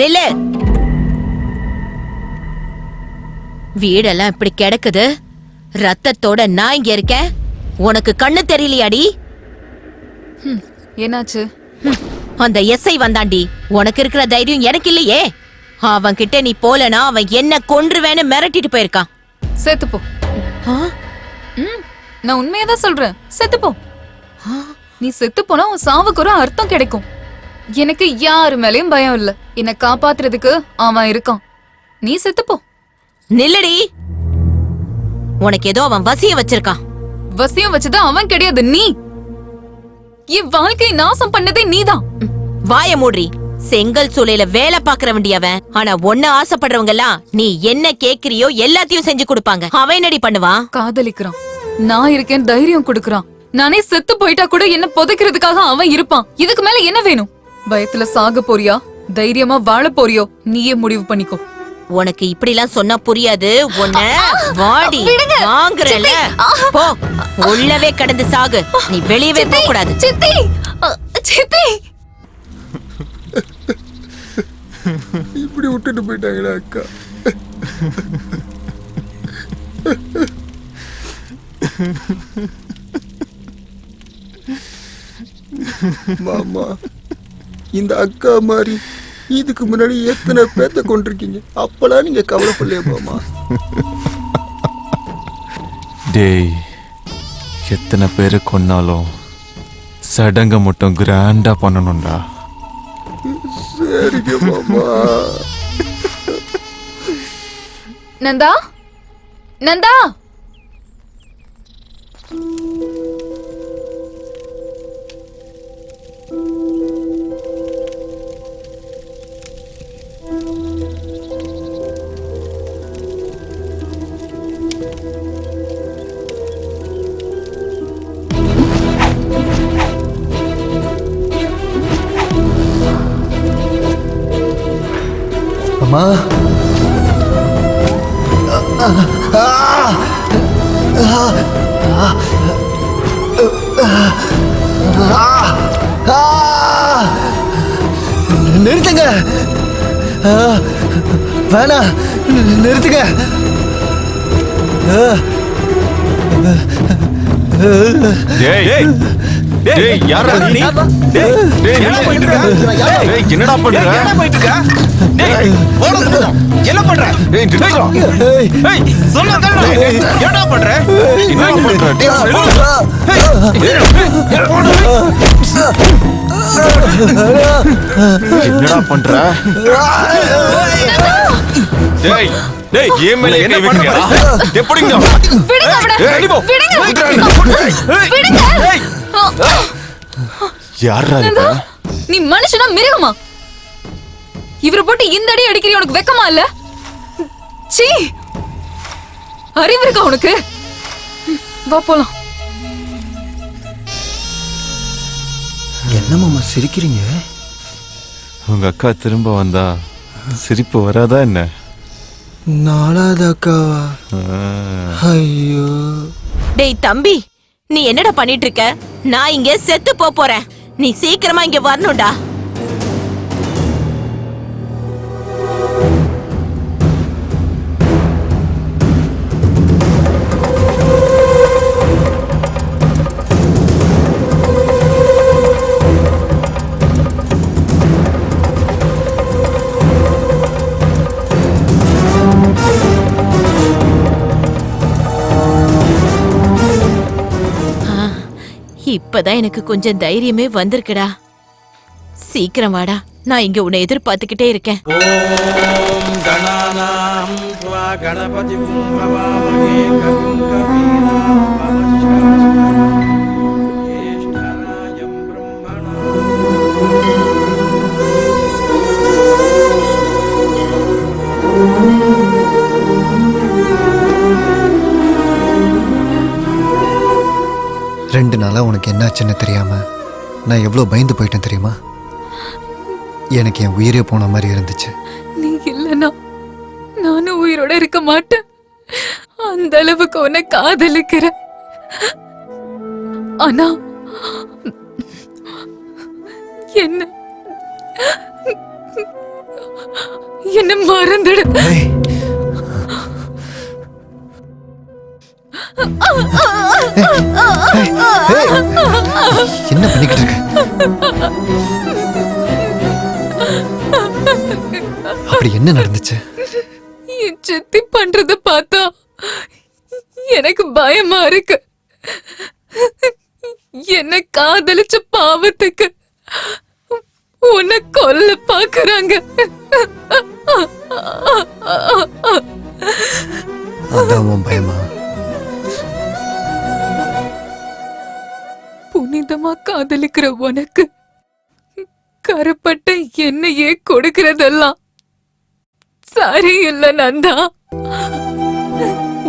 நில்லு. வீடெல்லாம் இப்படி கிடக்குது, ரத்தத்தோட நான் இங்க இருக்கேன். உனக்கு கண்ணு தெரியலையாடி? என்னாச்சு? அந்த எஸ்ஐ வந்தாண்டி. உனக்கு இருக்கிற தைரியம் எனக்கு இல்லையே. அவன் கிட்ட நீ போலனா அவன் என்ன கொன்றுவேன்னு மிரட்டிட்டு போயிருக்கான். செத்துப்போ. நான் உண்மையதான் சொல்றேன், செத்துப்போ. நீ செத்து போனா உன் சாவுக்கு ஒரு அர்த்தம் கிடைக்கும். எனக்கு யாரு மேலயும் பயம் இல்ல. என்னை காப்பாத்துறதுக்கு அவன் இருக்கான். நீ செத்துப்போ. நில்லடி. உனக்கு ஏதோ அவன் வசியம் வச்சிருக்கான். வசியம் வச்சது அவன் கிடையாது, நீ. என் வாழ்க்கையை நாசம் பண்ணதே நீதான். வாய மூடி. செங்கல் சூளையில வேலை பாக்குற வேண்டியவன். ஆனா ஒண்ணு ஆசைப்படுறவங்க எல்லாம் நீ என்ன கேக்குறியோ எல்லாத்தையும் செஞ்சு கொடுப்பாங்க. அவன் என்னடி பண்ணுவான்? காதலிக்கிறான். நான் இருக்கேன், தைரியம் கொடுக்கறான். நானே செத்து போயிட்டா கூட என்ன புதைக்கிறதுக்காக அவன் இருப்பான். இதுக்கு மேல என்ன வேணும்? பயத்துல சாக போறியா, தைரியமா வாழ போறியோ? நீயே முடிவு பண்ணிக்கோ. உனக்கு இப்படி எல்லாம் சொன்னா புரியாது. உன்ன வாடி வாங்குறல. போ, உள்ளவே கடந்து சாகு. நீ வெளியவே போக கூடாது. சித்தி, சித்தி. இப்படி விட்டுட்டு போயிட்டாங்களா அக்கா? மாமா, இந்த அக்கா மாதிரி இதுக்கு முன்னாடி எத்தனை பேத்த கொண்டிருக்கீங்க. அப்பெல்லாம் நீங்க கவலைப்படலையா மாமா? டேய், எத்தனை பேரை கொன்னாலும் சடங்க மட்டும் கிராண்டா பண்ணணும்டா. சரிங்க மாமா. நந்தா, நந்தா. அம்மா, நிறுத்துங்க. வேணா, நிறுத்துங்க. டேய், யாரா நீ? டேய், என்ன பண்ணிட்டு இருக்க? டேய், என்னடா பண்ற? என்ன பண்ணிட்டு இருக்க? டேய், ஓடுங்க. என்ன பண்ற? டேய், நிறுத்துடா. டேய், சொல்லுடா. என்னடா பண்ற? என்ன பண்ற? என்னடா பண்ற? டேய், டேய், ஏன் மேல என்ன பண்றீங்க? எப்படிங்க? விடுங்க அவனை. விடுங்க. யாரா இது? நீ மனுஷனா மிருகமா? இவரை போட்டு இந்த அடி அடிக்கிற உனக்கு வெக்கமா இல்ல? சீ, அறிவு இருக்கா உனக்கு? வா போலாம். என்ன மாமா சிரிக்கிறீங்க? உங்க அக்கா திரும்ப வந்தா சிரிப்பு வராதா என்ன? நாலாவது அக்காவா? ஐயோ. டேய் தம்பி, நீ என்னடா பண்ணிட்டு இருக்க? நான் இங்க செத்து போறேன். நீ சீக்கிரமா இங்க வரணும்டா. இப்பதான் எனக்கு கொஞ்சம் தைரியமே வந்திருக்குடா. சீக்கிரம் வாடா, நான் இங்க உன்னை எதிர்பார்த்துக்கிட்டே இருக்கேன். ஓம் கணானாம் த்வா கணபதிம் பவாமஹே கவிம் கவீனாம் பவஸ்யாஸ்மஹே ஜேஷ்டராஜம் ரெண்டு நாளா உனக்கு என்னாச்சுன்னு தெரியாம நான் எவ்வளோ பயந்து போயிட்டேன் தெரியுமா? எனக்கு என் உயிரே போன மாதிரி இருந்துச்சு. நீ இல்லனா நானும் உயிரோட இருக்க மாட்டேன். அந்த அளவுக்கு உன்னை காதலிக்கிறேன். ஆனா என்ன மறந்துடு. என்ன பண்ணிக்கிட்டு இருக்க? அப்படி என்ன நடந்துச்சு? என் சித்தி பண்றத பார்த்தா எனக்கு பயமா இருக்கு. என்ன காதலிச்ச பாவத்துக்கு உன்னை கொல்ல பாக்குறாங்க. அதான் உன் பயமா? புனிதமா காதலிக்கிற உனக்கு கரப்பட்ட என்னையே கொடுக்கறதெல்லாம் சரி இல்ல நந்தா.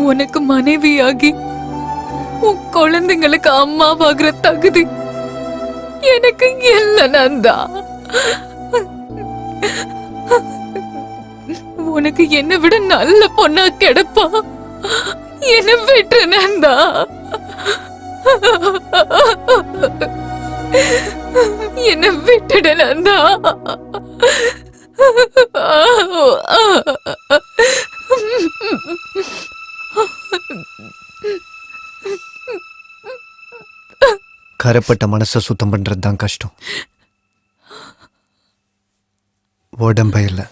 உனக்கு மனைவியாகி உன் குழந்தைங்களுக்கு அம்மாவாகிற தகுதி எனக்கு இல்ல நந்தா. உனக்கு என்னை விட நல்ல பொண்ணா கிடப்பா. என்ன விட்டு நந்தா. என்ன விட்டுட நந்தா. கரப்பட்ட மனசை சுத்தம் பண்றது தான் கஷ்டம், உடம்ப இல்லை.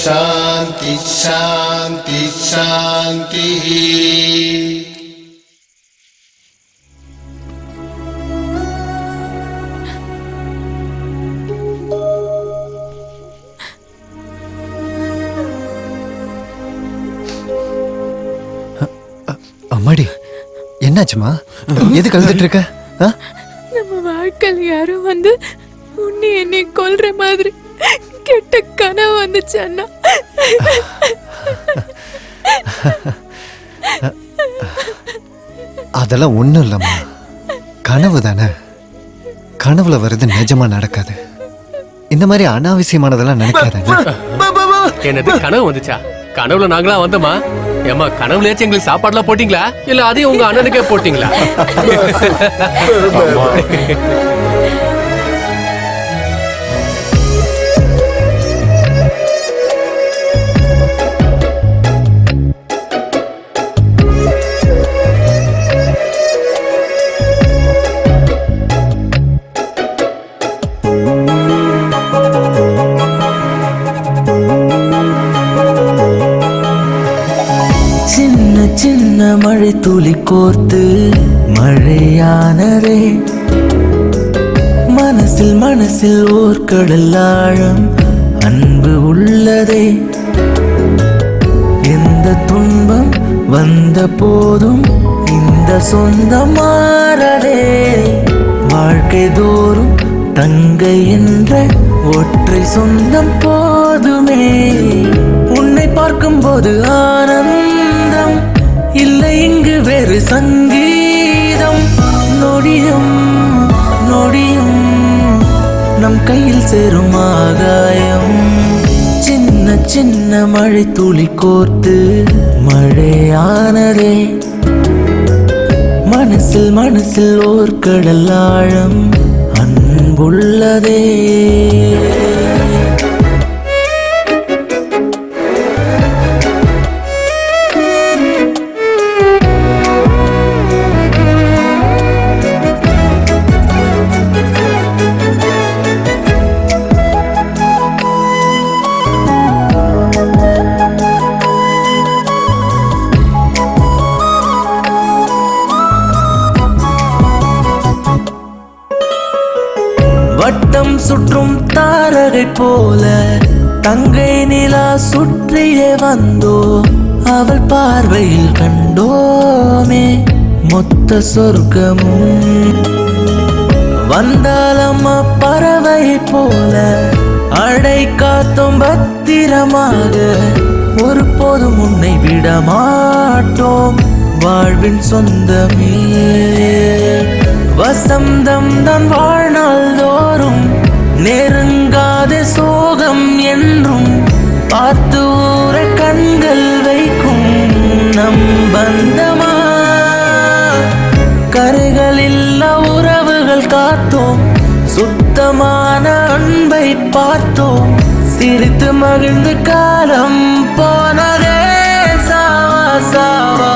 शांति शांति शांति. அம்மாடி, என்னாச்சுமா? எது கழுதுட்டு இருக்க? நம்ம வாழ்க்கையில் யாரும் வந்து உன்னை என்னை கொல்ற மாதிரி கெட்ட கனவு வந்துச்சு அண்ணா. அதெல்லாம் ஒண்ணும் இல்லம்மா, கனவு தானே. கனவுல வருது நிஜமா நடக்காது. இந்த மாதிரி அனாவசியமானதெல்லாம் நினைக்காத. என்னது கனவு வந்துச்சா? கனவுல நாங்களா வந்தோமா? ஏமா கனவுலயாச்சும் எங்களுக்கு சாப்பாடுலாம் போட்டீங்களா இல்ல அதையும் உங்க அண்ணனுக்கே போட்டீங்களா? சின்ன மழை துளி கோர்த்து மழையானதே, மனசில் ஓர் கடல் ஆழம் அன்பு உள்ளதே. எந்த துன்பம் வந்த போதும் இந்த சொந்தம் மாறதே. வாழ்க்கை தோறும் தங்கை என்ற ஒற்றை சொந்தம் போதுமே. உன்னை பார்க்கும்போது ஆனந்தம் இல்லை இங்கு வேறு சங்கீதம். நொடியும் நொடியும் நம் கையில் சேரும் ஆகாயம். சின்ன சின்ன மழை துளி கோர்த்து மழையானதே. மனசில் மனசில் ஓர் கடல் ஆழம் அன்புள்ளதே. வட்டம் சுற்றும் தாரகை போல தங்கை நிலா சுற்றியே வந்தோ. அவள் பார்வையில் கண்டோமே மொத்த சொர்க்கமும். வந்தாலம்மா பறவை போல அடை காத்தோம் பத்திரமாக. ஒருபோதும் உன்னை விட மாட்டோம் வாழ்வின் சொந்தமே. வசந்தம் தான் வாழ்நாள் தோறும் நெருங்காத சோகம் என்றும். பார்த்து ஊர கண்கள் வைக்கும் நம் பந்தமா. கரைகளில்லா உறவுகள் காத்தோம் சுத்தமான அன்பை பார்த்தோம். சிரித்து மகிழ்ந்து காலம் போனதே சாவா சாவா.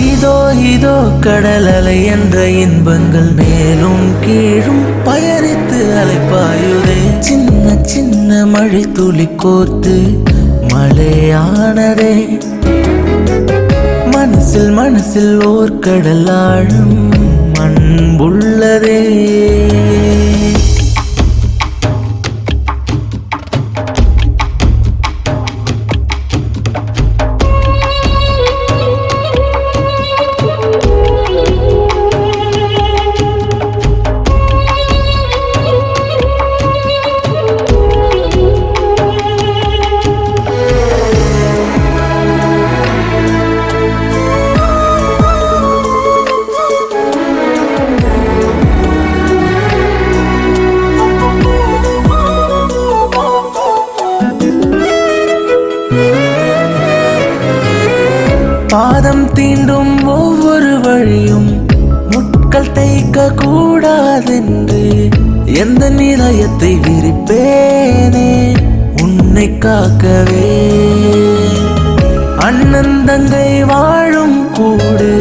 இதோ இதோ கடல் அலை என்ற இன்பங்கள் மேலும் கீழும் பயணித்து அலைப்பாயுதே. சின்ன சின்ன மழை துளி கோர்த்து மழையானதே. மனசில் மனசில் ஓர் கடல் ஆழம் அன்புள்ளதே. பாதம் தீண்டும் ஒவ்வொரு வழியும் முட்கள் தைக்க கூடாதென்று எந்த நிலையத்தை விரிப்பேனே உன்னை காக்கவே. அண்ணன் தங்கை வாழும் கூடு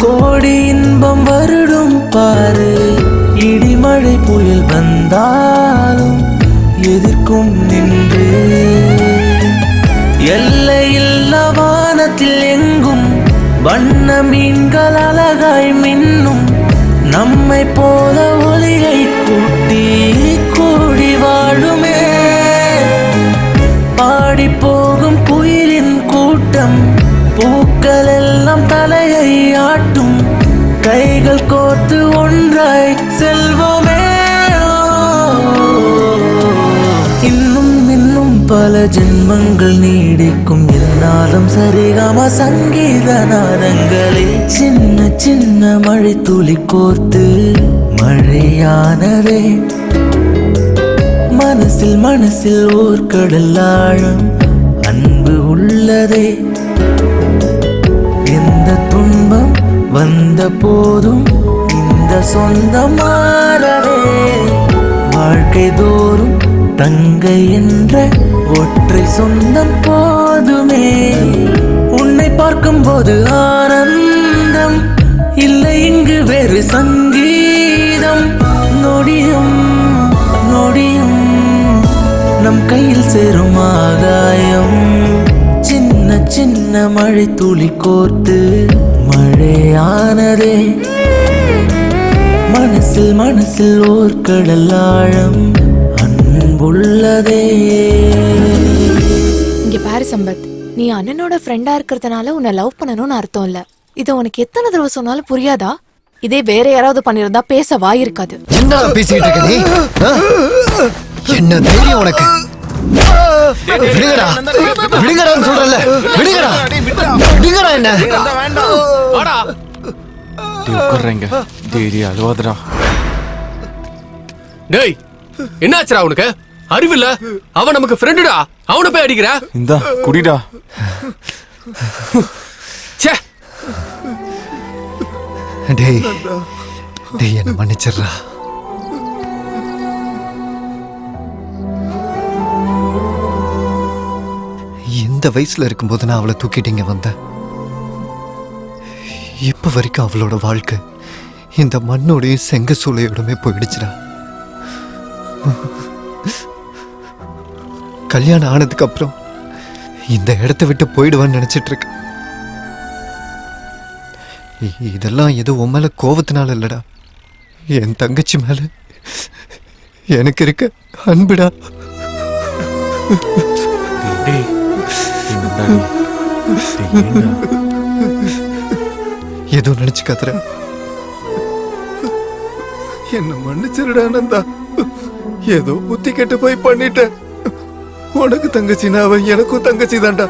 கோடி இன்பம் வருடும் பாரு. இடிமழை புயல் வந்தாலும் எதிர்க்கும் நின்று. எல்லையில்லா வானத்தில் எங்கும் வண்ண மீன்கள் அழகாய் மின்னும். நம்மை போல ஒளியை கூட்டி கூடி வாழுமே. பாடி போகும் குயிலின் கூட்டம் பூக்கள் எல்லாம் தலையை ஆட்டும். கைகள் கோர்த்து ஒன்றாய் செல்வோமே. இன்னும் இன்னும் பல ஜென்மங்கள் நீடிக்கும் என்னாலும் சரிகம சங்கீத நாதங்களே. சின்ன சின்ன மழை துளி கோர்த்து மழையானதே. மனசில் மனசில் ஓர் கடல் ஆழம் அன்பு உள்ளதே. எந்த துன்பம் வந்த போதும் இந்த சொந்தம் மாறவே. வாழ்க்கை தோறும் தங்கை என்ற ஒற்றை சொந்தம் போதுமே. உன்னை பார்க்கும்போது ஆனந்தம் இல்லை இங்கு வேறு சங்கீதம். நொடியும் நொடியும் நம் கையில் சேரும் ஆகாயம். சின்ன சின்ன மழை துளி கோர்த்து மழையானதே. மனசில் மனசில் ஓர் கடல் ஆழம் அன்புள்ளதே. இங்க பாரு சம்பத், நீ அண்ணனோட ஃப்ரெண்டா இருக்கிறதுனால உன்னை லவ் பண்ணணும்னு அர்த்தம் இல்ல. இத உனக்கு எத்தனை தடவை சொன்னாலும் புரியாதா? இதே வேற யாராவது பண்ணிருந்தா பேச வாயிருக்காது. என்ன பேசிட்டு இருக்க நீ? என்ன தைரியம் உனக்கு? விடுங்கடா விடுங்கடான்னு சொல்றல விடுங்கடா விடுங்கடா என்ன வாடா உட்கார்றேங்க டேய் அழுவாதடா. டேய் என்னாச்சுடா உனக்கு? அறிவில்ல? அவன் நமக்கு ஃப்ரெண்டுடா, அவனை போய் அடிக்கிற? இந்தா குடிடா. ச்சே டேய் டேய் என்ன மன்னிச்சிடுறா. இந்த வயசுல இருக்கும்போது நான் அவளை தூக்கிட்டீங்க வந்தேன். இப்ப வரைக்கும் அவளோட வாழ்க்கை இந்த மண்ணோடையும் செங்க சூளையோடமே போயிடுச்சுடா. கல்யாணம் ஆனதுக்கு அப்புறம் இந்த இடத்த விட்டு போயிடுவான்னு நினைச்சிட்டு இருக்கேன். இதெல்லாம் ஏதோ உன் மேல கோவத்தினால இல்லடா, என் தங்கச்சி மேல எனக்கு இருக்க அன்புடா. ஏதோ நினைச்சுக்காதுற. என்ன மன்னிச்சிருடா நந்தா, ஏதோ புத்தி கெட்டு போய் பண்ணிட்டேன். உனக்கு தங்கச்சினா அவன் எனக்கும் தங்கச்சி தான்டா.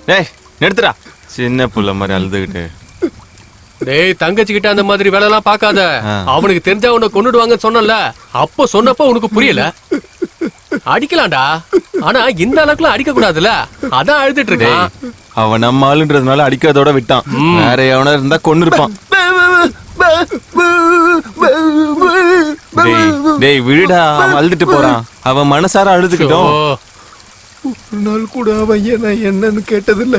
டேய் நிறுத்துடா, சின்ன புள்ள மாதிரி அழுதுகிட்டு. டேய் தங்கச்சி கிட்ட அந்த மாதிரி வேலை எல்லாம் பாக்காத. அவனுக்கு தெரிஞ்சா உன்னை கொன்னுடுவாங்கன்னு சொன்னல, அப்போ சொன்னப்போ உனக்கு புரியல. அடிக்கலாம்டா, ஆனா இந்த அளவுக்குலாம் அடிக்க கூடாதுல, அதான் அழுதுட்டு இருக்கான். அவன் நம்ம ஆளுன்றதுனால அடிக்காதோட விட்டான். வேற எவனா இருந்தா கொன்னு இருப்பான். டேய் விடுடா, அவன் அழுதுட்டு போறான். அவன் மனசார அழுதுக்கிட்டோம். ஒரு நாள் கூட அவன் என்ன என்னன்னு கேட்டதில்ல,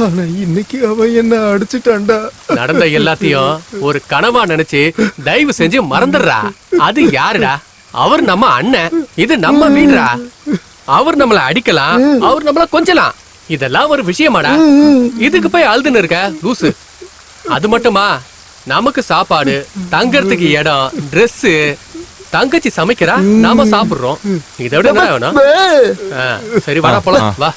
ஆனா இன்னைக்கு அவன் என்ன அடிச்சுட்டான்டா. நடந்த எல்லாத்தையும் ஒரு கனவா நினைச்சு தயவு செஞ்சு மறந்துடுறா. அது யாருடா? அவர் நம்ம அண்ணன், இது நம்ம வீடுடா. அவர் நம்மள அடிக்கலாம், அவர் நம்மள கொஞ்சலாம், இதெல்லாம் ஒரு விஷயமாடா? இதுக்கு போய் அழுதுன்னு இருக்க லூசு. அது மட்டுமா, நமக்கு சாப்பாடு, தங்கறதுக்கு இடம், Dress, தங்கச்சி சமைக்கிறா, நாம சாப்பிடுறோம். இதை விட என்ன வேணும்? சரி வாடா போலாம், வா.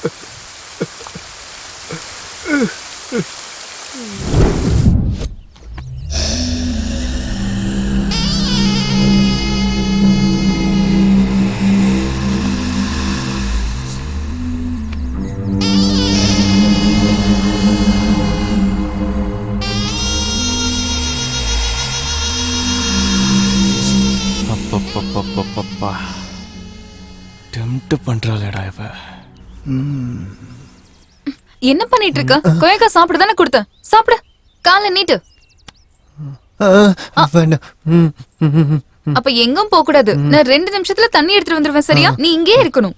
டெம்ப்ட் பண்றாளேடா இவ. என்ன பண்ணிட்டு இருக்க? கொயக்கா சாப்பிட தானே கொடுத்தேன், சாப்பிடு. காலை நீட்டு. அப்ப எங்கும் போக கூடாது. நான் 2 நிமிஷத்துல தண்ணி எடுத்துட்டு வந்துருவேன், சரியா? நீ இங்கே இருக்கணும்.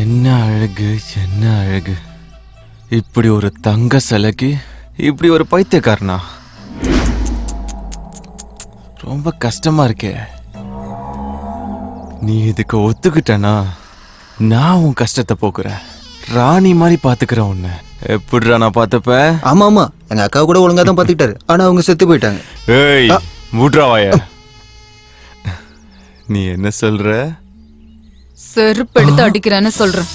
என்ன அழகு, என்ன அழகு. இப்படி ஒரு தங்க சிலைக்கு இப்படி ஒரு பைத்தியக்காரனா? ரொம்ப கஷ்டமா இருக்கே. நீ இதுக்கு ஒத்துக்கிட்டனா நான் உன் கஷ்டத்தை போக்குறேன். ராணி மாதிரி பாத்துக்கிறேன் உன்னை. எப்படிடா நான் பாத்துப்ப? ஆமா ஆமா, எங்க அக்கா கூட ஒழுங்கா தான் பாத்துக்கிட்டாரு, ஆனா அவங்க செத்து போயிட்டாங்க. ஏய் மூட்ராவாய, நீ என்ன சொல்ற? செருப்படுத்து அடிக்கிறேன்னு சொல்றேன்.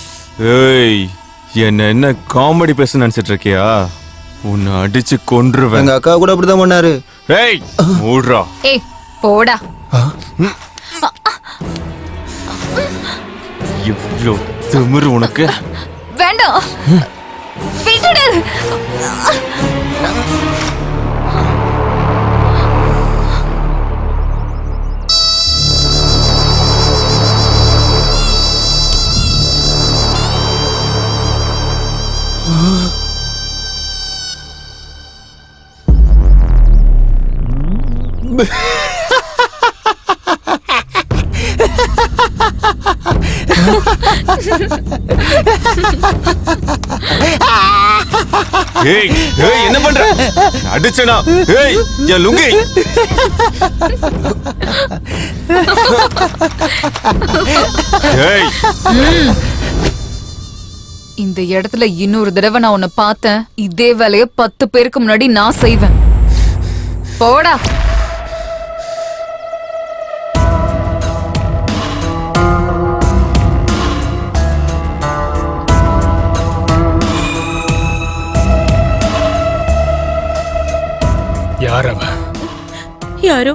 ஏய் என்ன காமெடி பேச நினைச்சிட்டு இருக்கியா? உன்னை அடிச்சு கொன்றுவேன். எங்க அக்கா கூட அப்படிதான் பண்ணாரு. ஏய் மூட்ரா. ஏய் போடா. இவ்ளோ திமிரு உனக்கு? வேண்டாம், விட்டுடு. ஏய் ஏய் என்ன பண்ற? அடிச்சனா? ஏய் என் லுங்கி. ஏய் இந்த இடத்துல இன்னொரு தடவை நான் உன்னை பார்த்தேன், இதே வேலைய 10 பேருக்கு முன்னாடி நான் செய்வேன். போடா. யார் அவன்? யாரோ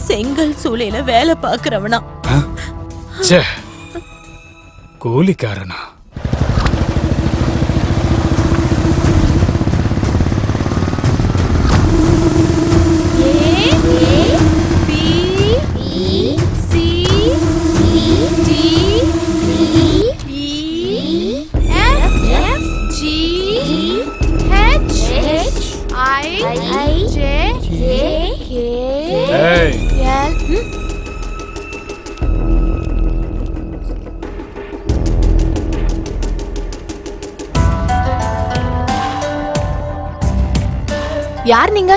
செங்கல் சூளையில வேலை பாக்குறவனா? கூலிக்காரனா? யார் நீங்க?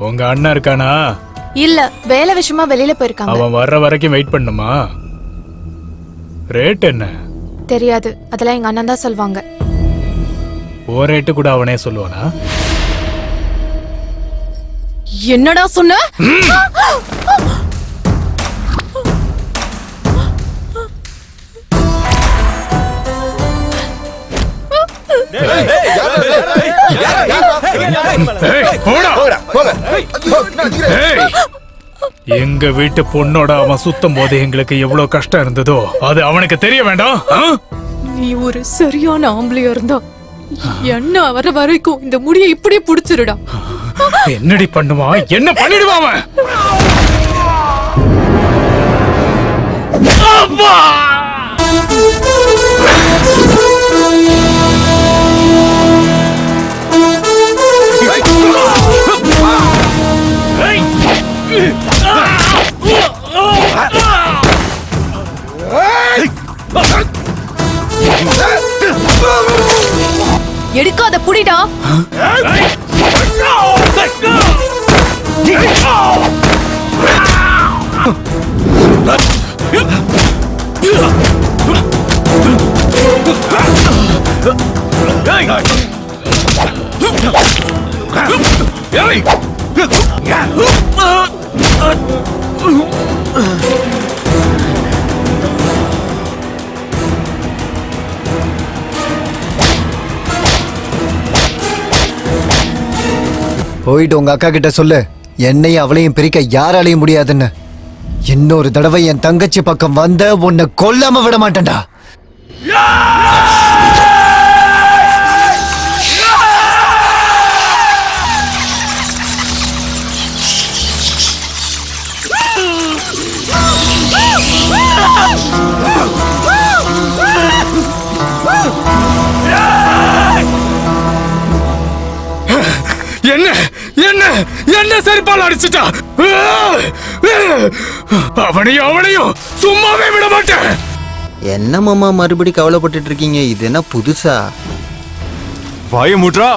உங்க அண்ணன் இருக்கானா? இல்ல, வேலை விஷயமா வெளியில போயிருக்காங்க. அவன் வர்ற வரைக்கும் வெயிட் பண்ணுமா? ரேட் என்ன? தெரியாது, அதெல்லாம் எங்க அண்ணன் தான் சொல்வாங்க. ஓ ரேட்டு கூட அவனே சொல்லுவானா? என்னடா சொன்ன? எங்க வீட்டு பொண்ணோட அவன் சுத்தம் போது எங்களுக்கு எவ்வளவு கஷ்டம் இருந்ததோ அது அவனுக்கு தெரிய வேண்டாம். நீ ஒரு சரியான ஆம்பளையா இருந்தா என்ன வர வரைக்கும் இந்த முடியை இப்படியே புடிச்சிருடா. என்னடி பண்ணுவான்? என்ன பண்ணிடுவான் அவன்? எடுக்காத புடிடா. போயிட்டு உங்க அக்கா கிட்ட சொல்லு, என்னையும் அவளையும் பிரிக்க யாராலையும் முடியாதுன்னு. இன்னொரு தடவை என் தங்கச்சி பக்கம் வந்த உன்னை கொல்லாம விட மாட்டேன்டா. என்ன என்ன என்ன செருப்பால் அடிச்சிட்டா? அவனையும் சும்மாவே விட மாட்டேன். என்ன மாமா மறுபடி கவலைப்பட்டு இருக்கீங்க? இது என்ன புதுசா? வாய மூட்றா.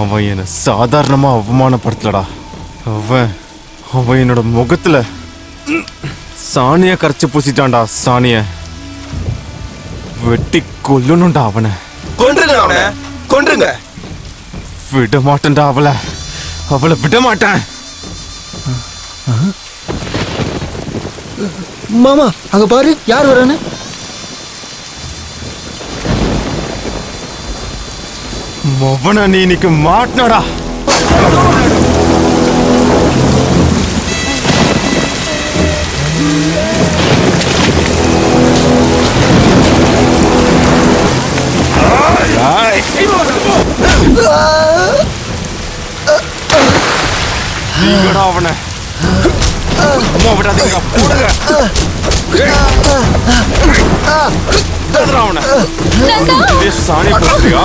அவன் என்ன சாதாரணமா அவமானப்படுத்தலடா. அவன் என்னோட முகத்துல சாணிய கரைச்சு பூசிட்டான்டா. சாணிய வெட்டி கொல்லணும்டா அவனை. கொன்றுங்க அவனை, கொன்றுங்க. விட மாட்டேன்டா அவளை விட மாட்டேன். மாமா அங்க பாரு, யார் வரானு? மொவன நீ இன்னைக்கு மாட்டினடா. அவனை விடாதீங்க, போடுங்க. சாணி போடுறியா?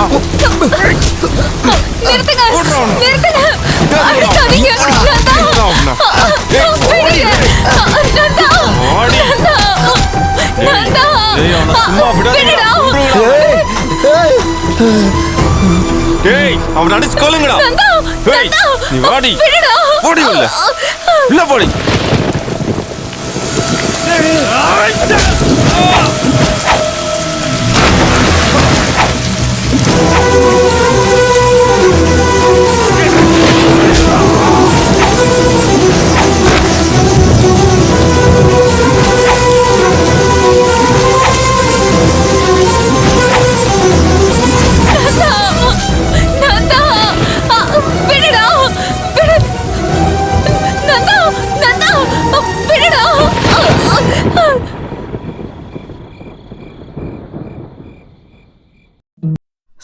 அவன் அடிச்சு கொல்லுங்கடா. நீ வாடி, போடி இல்ல போடி.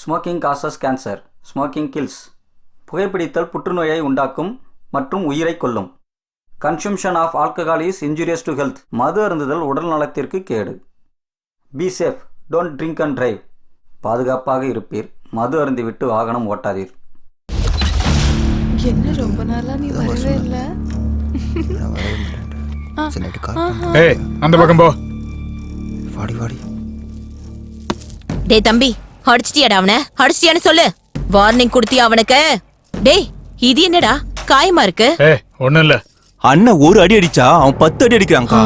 Smoking causes cancer. Smoking kills. புகைப்பிடித்தல் புற்றுநோயை உண்டாக்கும் மற்றும் உயிரை கொல்லும். Consumption of alcohol is injurious to health. மது அருந்துதல் உடல் நலத்திற்கு கேடு. Be safe, don't drink and drive. பாதுகாப்பாக இருப்பீர், மது அருந்திவிட்டு வாகனம் ஓட்டாதீர். என்ன ரொம்ப நாளா நீ வரவே இல்ல? ஏய், அந்த பக்கம் போ. வாடி வாடி. டேய் தம்பி, அடிச்சிட்டியாடா அவனை? அடிச்சிட்டியான்னு சொல்லு. வார்னிங் கொடுத்தியா அவனுக்கு? டேய், இது என்னடா காயமா இருக்கு? ஏய், ஒண்ணும் இல்ல. அண்ணன் ஒரு அடி அடிச்சா அவன் 10 அடி அடிக்கிறான்க்கா.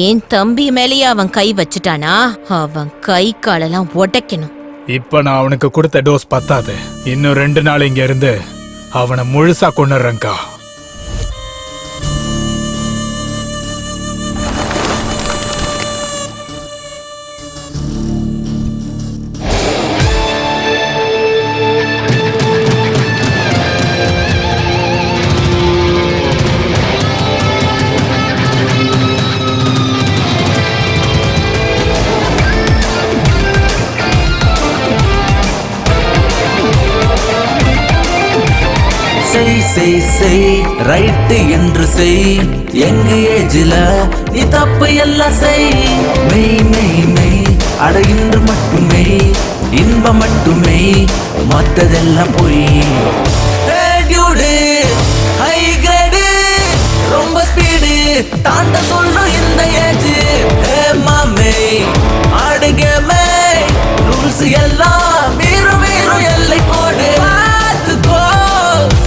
ஏன் தம்பி மேலேயே அவன் கை வச்சுட்டானா? அவன் கை காலெல்லாம் உடைக்கணும். இப்ப நான் அவனுக்கு கொடுத்த டோஸ் பத்தாது. இன்னும் 2 நாள் இங்க இருந்து அவனை முழுசா கொன்னுறேன்க்கா. செய் செய் ரைட்டு என்று செய். எங்க ஏஜில நீ தப்பு எல்லாம் செய். மெய் மெய் மெய் அட இன்று மட்டுமே இன்பம் மட்டுமே, மற்றதெல்லாம் போய். ஹை கிரேடு ரொம்ப ஸ்பீடு தாண்ட சொல்லும் இந்த ஏஜ். மாமே ஆடுகமே ரூல்ஸ் எல்லாம் மீறும் மீறும் எல்லை கோடு.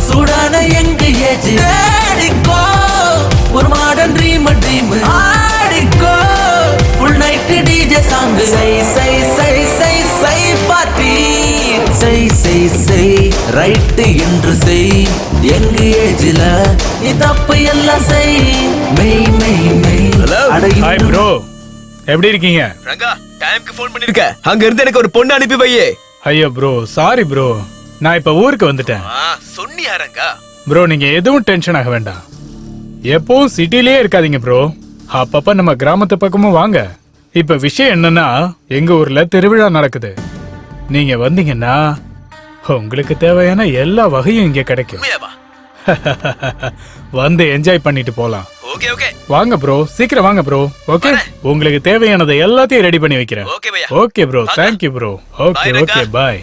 சூடான எங்க ஏஜ் ஆடிக்கோ, ஒரு மாடர்ன் ட்ரீம் ட்ரீம் ஆடிக்கோ. Full night DJ song. சை சை சை சை சை பார்ட்டி. சை சை சை ரைட்டு என்று செய். எங்க ஏஜ்ல நீ தப்பு எல்லாம் செய். மெய் மெய் மெய் அட. ஹாய் ப்ரோ, எப்படி இருக்கீங்க? ரங்கா, டைம்க்கு ஃபோன் பண்ணிருக்க. அங்க இருந்து எனக்கு ஒரு பொண்ணு அனுப்பி வையே. ஐயோ ப்ரோ, சாரி ப்ரோ, நான் இப்ப ஊருக்கு வந்துட்டேன். சொன்னியா ரங்கா? ப்ரோ, நீங்க எதுவும் டென்ஷன் ஆக வேண்டாம். எப்பவும் சிட்டிலேயே இருக்காதீங்க ப்ரோ, அப்பப்ப நம்ம கிராமத்து பக்கமும் வாங்க. இப்ப விஷயம் என்னன்னா, எங்க ஊர்ல திருவிழா நடக்குது. நீங்க வந்தீங்கன்னா உங்களுக்கு தேவையான எல்லா வகையும் இங்க கிடைக்கும். வந்து என்ஜாய் பண்ணிட்டு போலாம். ஓகே ஓகே, வாங்க ப்ரோ, சீக்கிரம் வாங்க ப்ரோ. ஓகே, உங்களுக்கு தேவையானதை எல்லாத்தையும் ரெடி பண்ணி வைக்கிறேன். Okay bro, thank you bro. Okay okay, bye.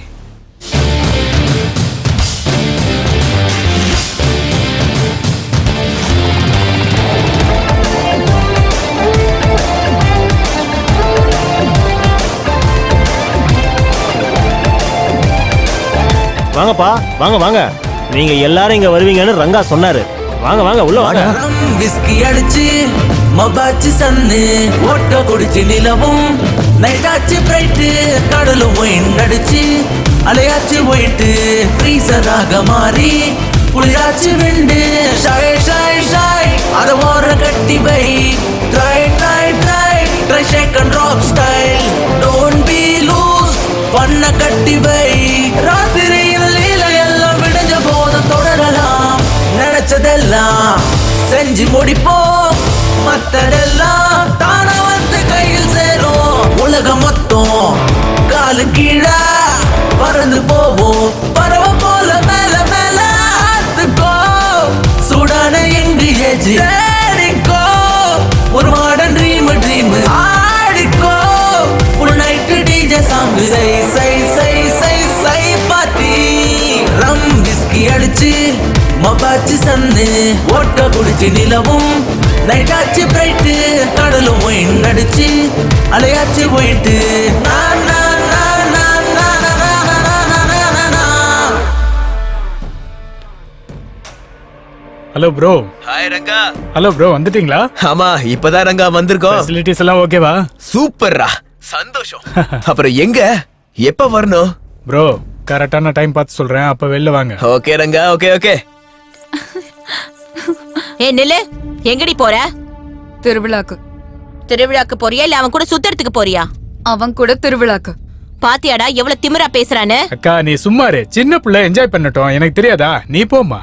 வாங்கப்பா, வாங்க வாங்க. நீங்க எல்லாரும் இங்க வருவீங்கன்னு ரங்கா சொன்னாரு. வாங்க வாங்க, உள்ள வாங்க. விஸ்கி அடிச்சு மபாச்சு சன்னு ஓட்ட குடிச்சு நிலவும் நைட்டாச்சு பிரைட்டு. கடலும் ஒயின் அடிச்சு அலையாச்சு ஒயிட்டு. ஃப்ரீசராக மாறி குளிராச்சு விண்டு. ஷாய் ஷாய் ஷாய் அத ஓர கட்டி வை. Try try try try shake and rock style. Don't be loose பண்ண கட்டி வை. ராத்திரியில் லீல எல்லாம் விடுஞ்ச போதும் தொடரலாம். நினைச்சதெல்லாம் செஞ்சு முடிப்போம், மத்ததெல்லாம் தானா வந்து கையில் சேரும். உலகம் மொத்தம் காலு கீழே பறந்து போவோம். பறவை போல மேல மேல ஆத்துக்கோ. சூடான எங்க ஏஜ் ஆடிக்கோ, ஒரு மாடர்ன் ட்ரீம் ட்ரீம் ஆடிக்கோ. Full night DJ song. சை சை சை சை சை பார்ட்டி. ரம் விஸ்கி அடிச்சு மபாச்சு சன்னு ஓட்ட குடிச்சு நிலவும் நைட்டாச்சு பிரைட்டு. கடலும் ஒயின் அடிச்சு அலையாச்சு white. Hello bro. Hi Ranga. Hello bro, வந்துட்டீங்களா? ஆமா, இப்பதான் ரங்கா வந்திருக்கோம். ஃபெசிலிட்டிஸ் எல்லாம் ஓகேவா? சூப்பர்ரா, சந்தோஷம். அப்புறம் எங்க எப்ப வரணும்? ப்ரோ, கரெக்டான டைம் பார்த்து சொல்றேன், அப்ப வெளில வாங்க. Okay Ranga, okay okay. ஏ நில்லு, எங்கடி போற? திருவிழாக்கு. திருவிழாக்கு போறியா இல்ல அவன் கூட சுத்தறதுக்கு போறியா? அவன் கூட திருவிழாக்கு. பாத்தியாடா எவ்வளவு திமிரா பேசுறானே? அக்கா, நீ சும்மாரு. சின்ன பிள்ளை என்ஜாய் பண்ணட்டும், எனக்கு தெரியாதா? நீ போமா.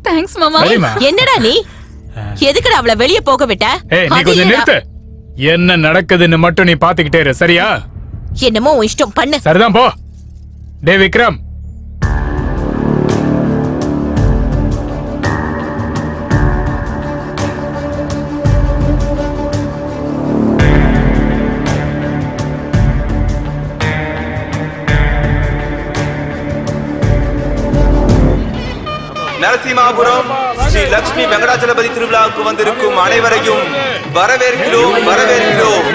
தேங்க்ஸ் மாமா. என்னடா நீ எதுக்குடா அவளை வெளிய போக விட்ட? ஏய், நீ கொஞ்சம் நிறுத்து. என்ன நடக்குதுன்னு மட்டும் நீ பாத்துக்கிட்டே இரு, சரியா? என்னமோ உன் இஷ்டம் பண்ணு. சரிதான் போ. டே விக்ரம், நரசிம்மாபுரம் ஸ்ரீ லட்சுமி வெங்கடாச்சலபதி திருவிழாவுக்கு வந்திருக்கும் அனைவரையும் வரவேற்கிறோம் வரவேற்கிறோம்.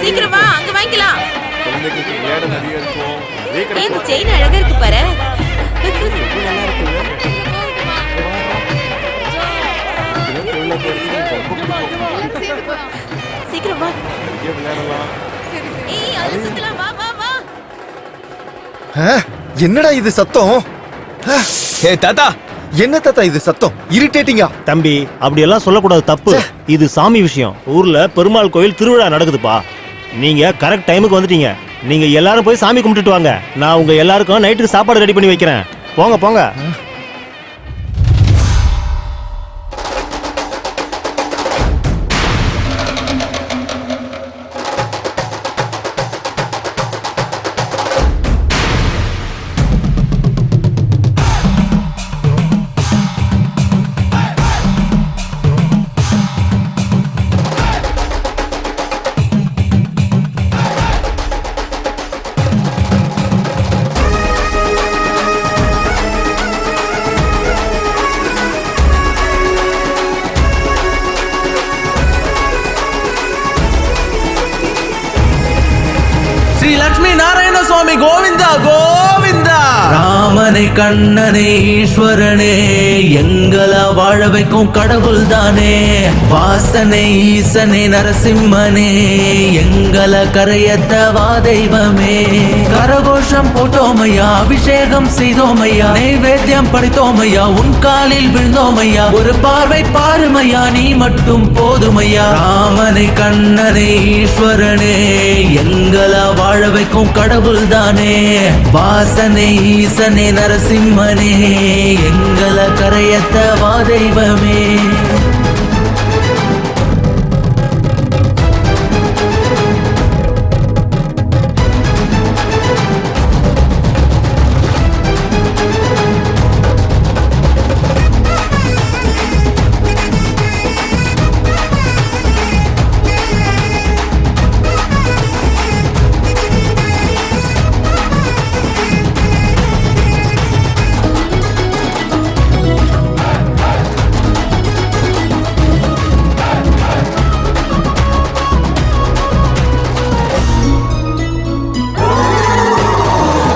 சீக்கிரம் வா, அங்க வாங்கிக்கலாம். இந்த செயின் அழகா இருக்கு பாரு. சீக்கிரம் வா. ஏய், அது சுத்தலாம். வா வா வா. என்னடா இது சத்தம்? ஏ தாத்தா, என்ன தாத்தா இது சத்தம்? இரிட்டேட்டிங்கா? தம்பி, அப்படி எல்லாம் சொல்லக்கூடாது, தப்பு. இது சாமி விஷயம். ஊர்ல பெருமாள் கோயில் திருவிழா நடக்குதுப்பா. நீங்க கரெக்ட் டைமுக்கு வந்துட்டீங்க. நீங்க எல்லாரும் போய் சாமி கும்பிட்டுட்டு வாங்க. நான் உங்க எல்லாருக்கும் நைட்டுக்கு சாப்பாடு ரெடி பண்ணி வைக்கிறேன். போங்க போங்க. ஸ்ரீ லட்சுமி நாராயண சுவாமி கோவிந்தா கோவிந்தா. ராமனை கண்ணனே ஈஸ்வரனே, எங்களை வாழ வைக்கும் கடவுள் தானே. வாசனை ஈசனே நரசிம்மனே, எங்களை கரையத்தவா தெய்வமே. கரகோஷம் போட்டோமையா, அபிஷேகம் செய்தோமையா, நைவேத்தியம் படைத்தோமையா, உன் காலில் விழுந்தோமையா. ஒரு பார்வை பாருமையா, நீ மட்டும் போதுமையா. ராமனை கண்ணனே ஈஸ்வரனே, எங்களை வாழ வைக்கும் கடவுள் தானே. வாசனை ஈசனே நரசிம்மனே, எங்களை கரையத்தவா தெய்வமே.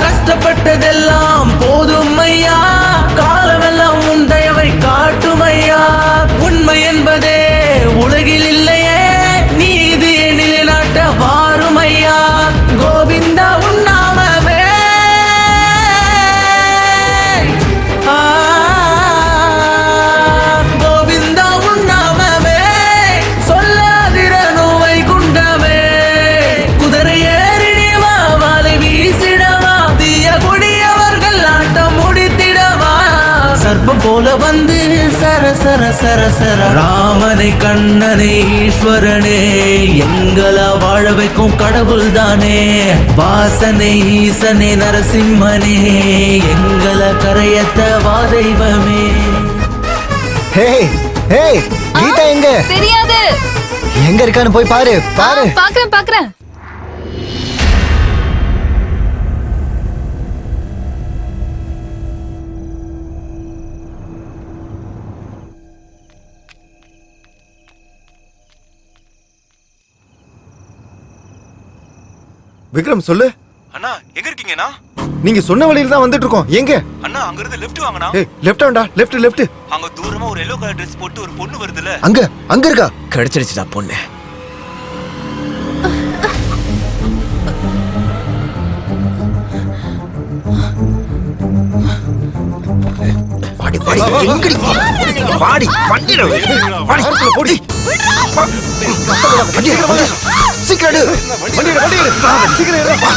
கஷ்டப்பட்டதெல்லாம் போதும் ஐயா, காலமெல்லாம் உன் தயவை காட்டும் ஐயா. உண்மை என்பதே உலகில் இல்லையே, நீதி நிலைநாட்ட வாரும் ஐயா. கோவிந்தா உன் நாமமே. கோவிந்தா உன் நாமமே, சொல்லாதிர நோவை குண்டமே. குதிரை ஏறி வா, வாளை வீசிடவா, தீய கொடியவர்கள் ஆட்டம் முடித்திடவா. சர்ப்பம் போல வந்து சர சர சர சர. ராமனை கண்ணனே ஈஸ்வரனே, எங்களை வாழ வைக்கும் கடவுள் தானே. வாசனை ஈசனே நரசிம்மனே, எங்களை கரையத்தவா தெய்வமே. ஹே ஹே, கீதா எங்க? தெரியாது. எங்க இருக்கான்னு போய் பாரு பாரு. பாக்குறேன் பாக்குறேன். விக்ரம் சொல்லு. அண்ணா எங்க இருக்கீங்கண்ணா? நீங்க சொன்ன வழியில தான் வந்துட்டு இருக்கோம். எங்க? அண்ணா அங்க இருந்து லெஃப்ட் வாங்கண்ணா. ஏய், லெஃப்ட் வாடா, லெஃப்ட் லெஃப்ட். அங்க தூரமா ஒரு எல்லோ கலர் Dress போட்டு ஒரு பொண்ணு வருதுல. அங்க அங்க இருக்கா? கிடைச்சிருச்சுடா பொண்ணு. எங்கடி வாடி வண்டியில வாடி போடி சீக்கிரம் எடு. வண்டியில சீக்கிரம் எடுப்பா.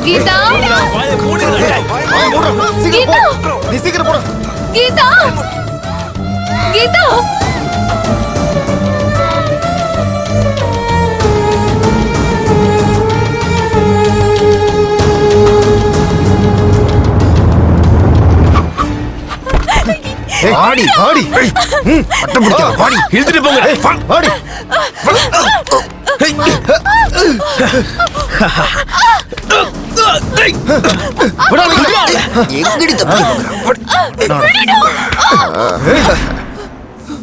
கீதா நீ சீக்கிரம் போட. கீதா கீதா ஆடி ஆடி பட்டம் பிடிக்க பாடி இழுத்துட்டு போங்க பாடி எங்கடி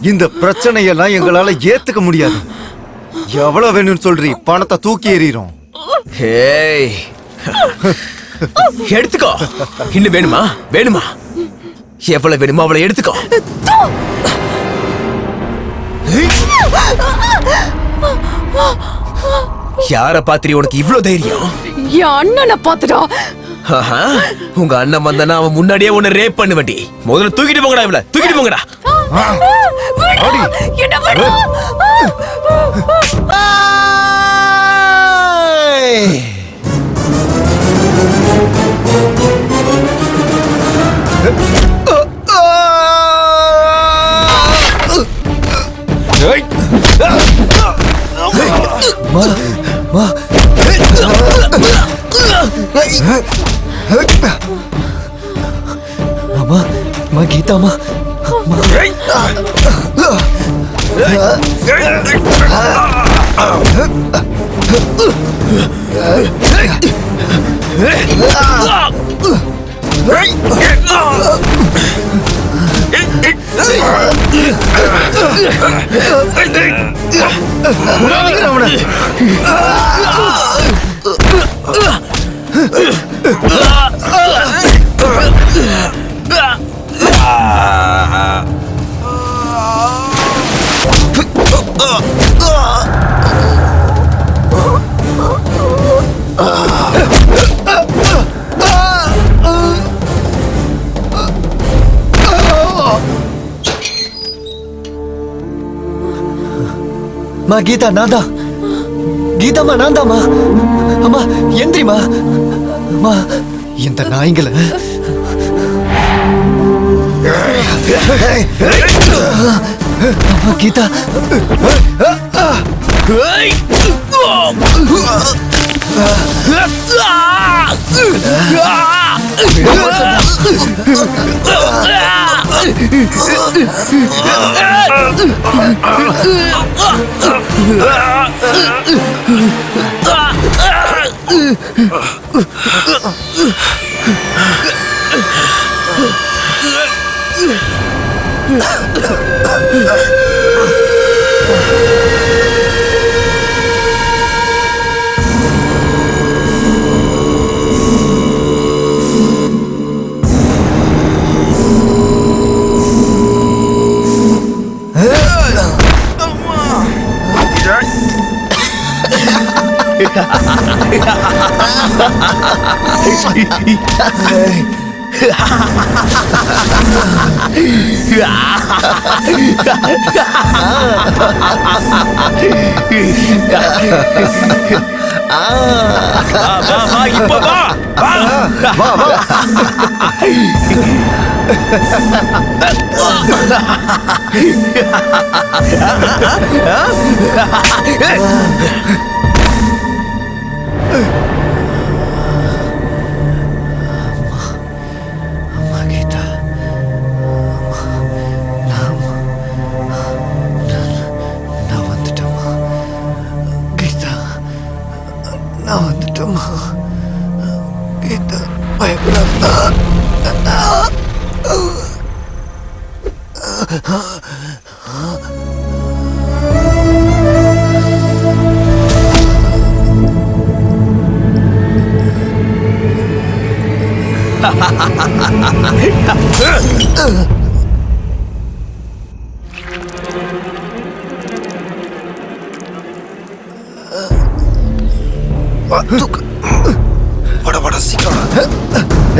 இந்த பிரச்சனையெல்லாம் எங்களால ஏத்துக்க முடியாது. எவ்வளவு வேணும்னு சொல்றீ? பணத்தை தூக்கி எறிறோம். ஏய் எடுத்துக்கோ. இன்னும் வேணுமா? வேணுமா? எவ்வளவு வேணுமோ அவளை எடுத்துக்கோ. யார பாத்திரி உனக்கு இவ்ளோ தைரியம்? என் அண்ணனை பாத்துடா. உங்க அண்ணன் வந்தானா அவன் முன்னாடியே உன்னை ரேப் பண்ணுவடி. முதல்ல தூக்கிட்டு போங்கடா இவள. தூக்கிட்டு போங்கடா. என்ன பண்ணு? அம்மா கீதாமா மா கீதா நான்தான். கீதாமா நான்தாமா. அம்மா எந்திரிமா. அம்மா இந்த நாய்ங்களை அம்மா கீதா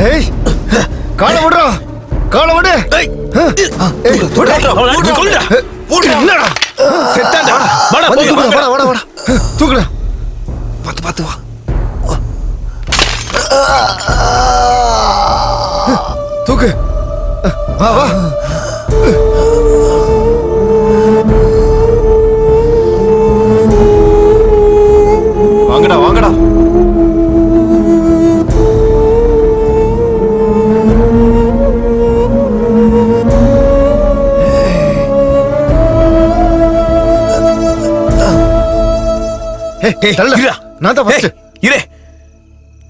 ஏய் கால விடுறா, கால விடு. தூக்குடா, பார்த்து பார்த்து வா. தூக்கு, வா வா. வாங்கடா வாங்கடா. நான் தான் ஃபர்ஸ்ட். இரு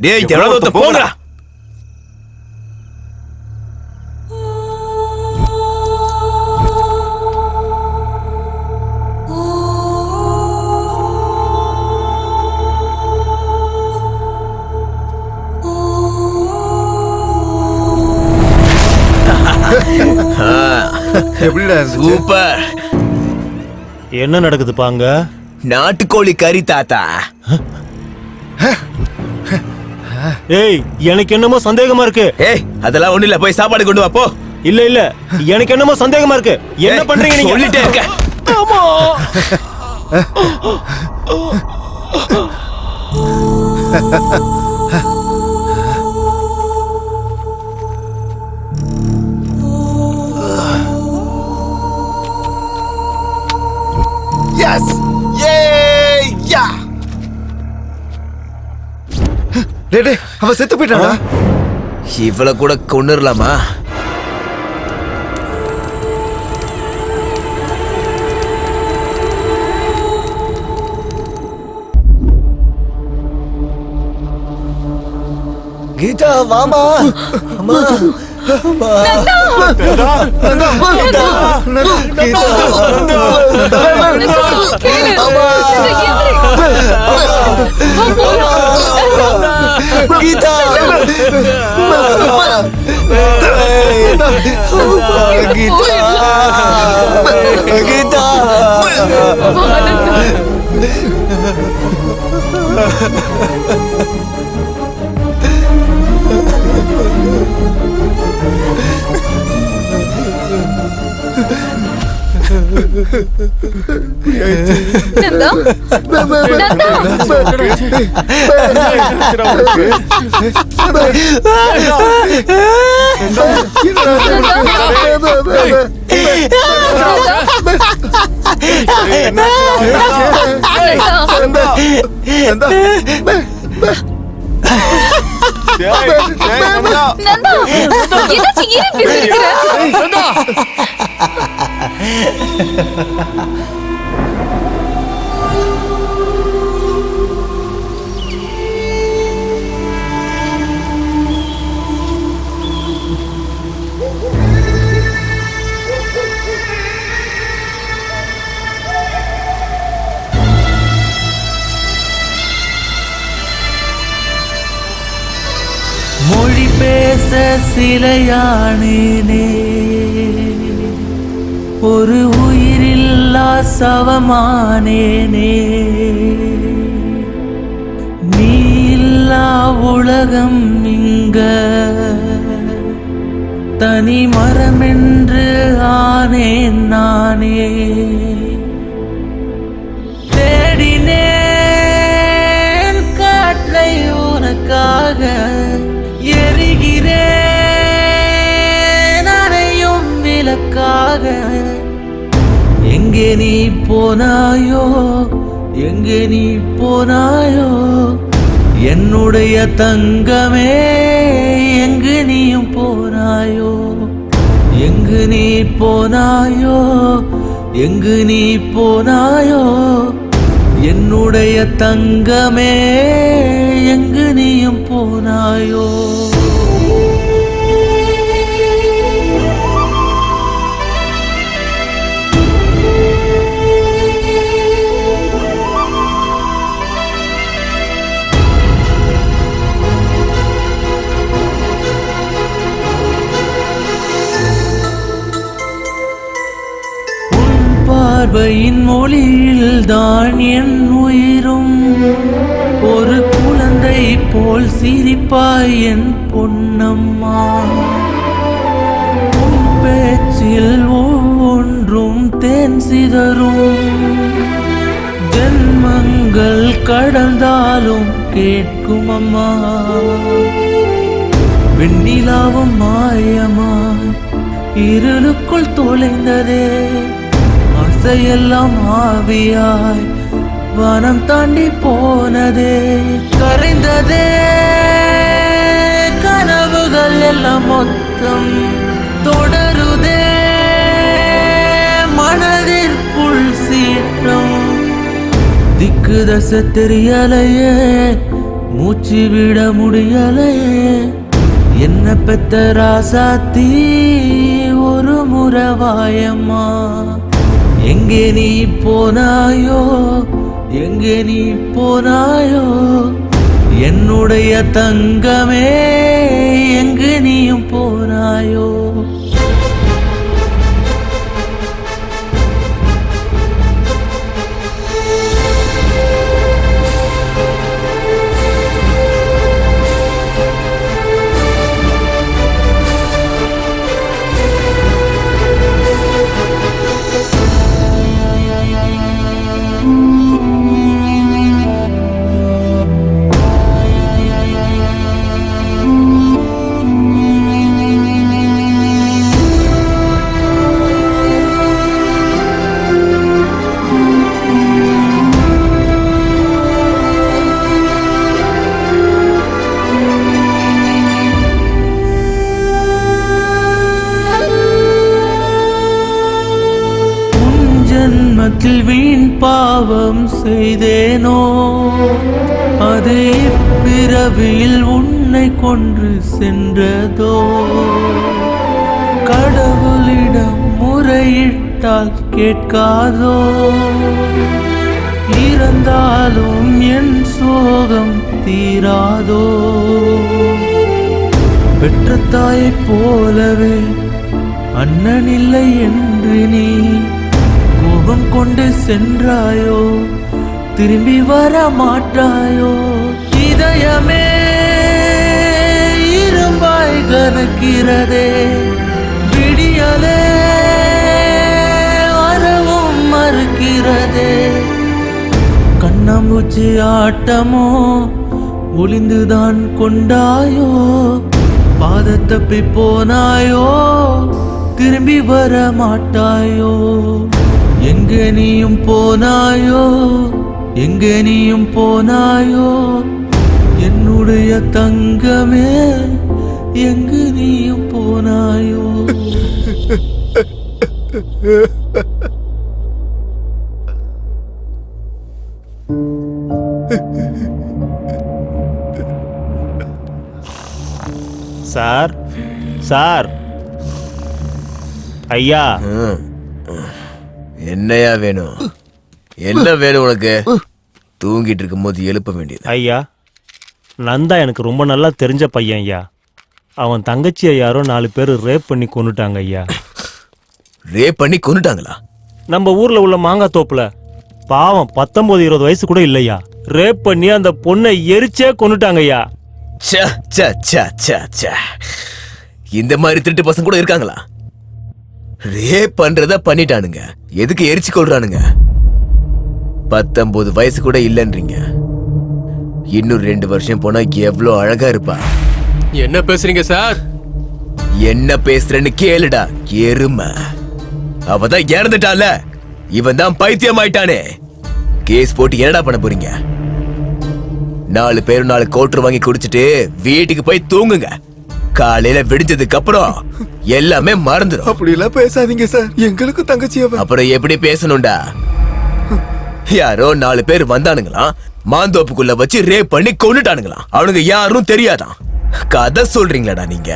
டேய் தேவதத்த போங்கடா. எப்படிடா சூப்பர். என்ன நடக்குது பாங்க? நாட்டுக்கோழி கறி தாத்தா. ஏய் எனக்கு என்னமோ சந்தேகமா இருக்கு. ஏய் அதெல்லாம் ஒண்ணு இல்ல, போய் சாப்பாடு கொண்டு வா போ. இல்ல இல்ல எனக்கு என்னமோ சந்தேகமா இருக்கு. என்ன பண்றீங்க நீங்க? சொல்லிட்டே இருக்க. ஆமா. எஸ் யே யா. டேய் அவ செத்து போயிட்டானா? இவள கூட கொன்னுறலாமா? கீதா மாமா அம்மா மொழி பேச சிலையானேனே, ஒரு உயிரில்லா சவமானேனே, நீ இல்லா உலகம் இங்க தனி மரமென்று ஆனேன் நானே. தேடினேன் காற்றை உனக்காக, எரிகிறேன் அறையும் விளக்காக. எங்கே நீ போனாயோ, எங்கே நீ போனாயோ, என்னுடைய தங்கமே எங்கு நீயும் போனாயோ, எங்கு நீ போனாயோ, எங்கு நீ போனாயோ, என்னுடைய தங்கமே எங்கு நீயும் போனாயோ. பார்வையின் மொழியில் தான் என் உயிரும், ஒரு குழந்தை போல் சிரிப்பாய் என் பொன்னம்மா உன் பேச்சில் ஒவ்வொன்றும் தேன் சிதறும் ஜென்மங்கள் கடந்தாலும் கேட்கும் அம்மா வெண்ணிலாவும் மாயமாய் இருளுக்குள் தொலைந்ததே ஆசையெல்லாம் ஆவியாய் வானம் தாண்டி போனதே கரைந்ததே கனவுகள் எல்லாம் மொத்தம் தொடருதே மனதிற்குள் சீற்றம் திக்கு தசை தெரியலையே மூச்சு விட முடியலையே என்ன பெத்த ராசாத்தி ஒரு முறவாயம்மா எங்கே நீ போனாயோ எங்கே நீ போனாயோ என்னுடைய தங்கமே எங்கு நீயும் போனாயோ ஜென்மத்தில் வீண் பாவம் செய்தேனோ அது பிறவியில் உன்னை கொன்று சென்றதோ கடவுளிடம் முறையிட்டால் கேட்காதோ இறந்தாலும் என் சோகம் தீராதோ பெற்ற தாயைப் போலவே அண்ணன் இல்லை என்று நீ கோபம் கொண்டு சென்றாயோ திரும்பி வர மாட்டாயோ இதயமே இரும்பாய் கனக்கிறதே விடியலே வரவும் மறுக்கிறதே கண்ணாமூச்சி ஆட்டமோ ஒளிந்துதான் கொண்டாயோ பாத தப்பி போனாயோ திரும்பி வர மாட்டாயோ எங்கே நீயும் போனாயோ எங்கே நீயும் போனாயோ என்னுடைய தங்கமே எங்கு நீயும் போனாயோ சார் சார் ஐயா என்னையா வேணும் என்ன வேணும் உனக்கு தூங்கிட்டு இருக்கும் போது எழுப்ப வேண்டியது ஐயா நந்தா எனக்கு ரொம்ப நல்லா தெரிஞ்ச பையன் ஐயா அவன் தங்கச்சியை யாரோ 4 பேர் ரேப் பண்ணி கொன்னுட்டாங்க ஐயா ரேப் பண்ணி கொன்னுட்டாங்களா நம்ம ஊர்ல உள்ள மாங்காய் தோப்புல பாவம் 19-20 வயசு கூட இல்லையா ரேப் பண்ணி அந்த பொண்ணை எரிச்சே கொன்னுட்டாங்க ஐயா இந்த மாதிரி திருட்டு பசங்க கூட இருக்காங்களா ரேப் பண்றத பண்ணிட்டானுங்க எதுக்கு எரிச்சு கொள்றானுங்க 19 வயசு கூட இல்லன்றீங்க இன்னும் 2 வருஷம் போனா எவ்வளவு அழகா இருப்பா என்ன பேசுறீங்க சார் என்ன பேசுறேன்னு கேளுடா எருமை அவதான் இறந்துட்டால இவன் தான் பைத்தியம் ஆயிட்டானே கேஸ் போட்டு என்னடா பண்ண போறீங்க 4 பேரும் 4 கோட்டர் வாங்கி குடிச்சிட்டு வீட்டுக்கு போய் தூங்குங்க காலையில விடிஞ்சதுக்கு அப்புறம் எல்லாமே மறந்துடும் அப்படி எல்லாம் பேசாதீங்க சார் எங்களுக்கு தங்கச்சி அப்புறம் எப்படி பேசணும்டா யாரோ 4 பேர் வந்தானுங்களாம் மாந்தோப்புக்குள்ள வச்சு ரேப் பண்ணி கொன்னுட்டானுங்களாம் அவனுங்க யாரும் தெரியாதான் கதை சொல்றீங்களாடா நீங்க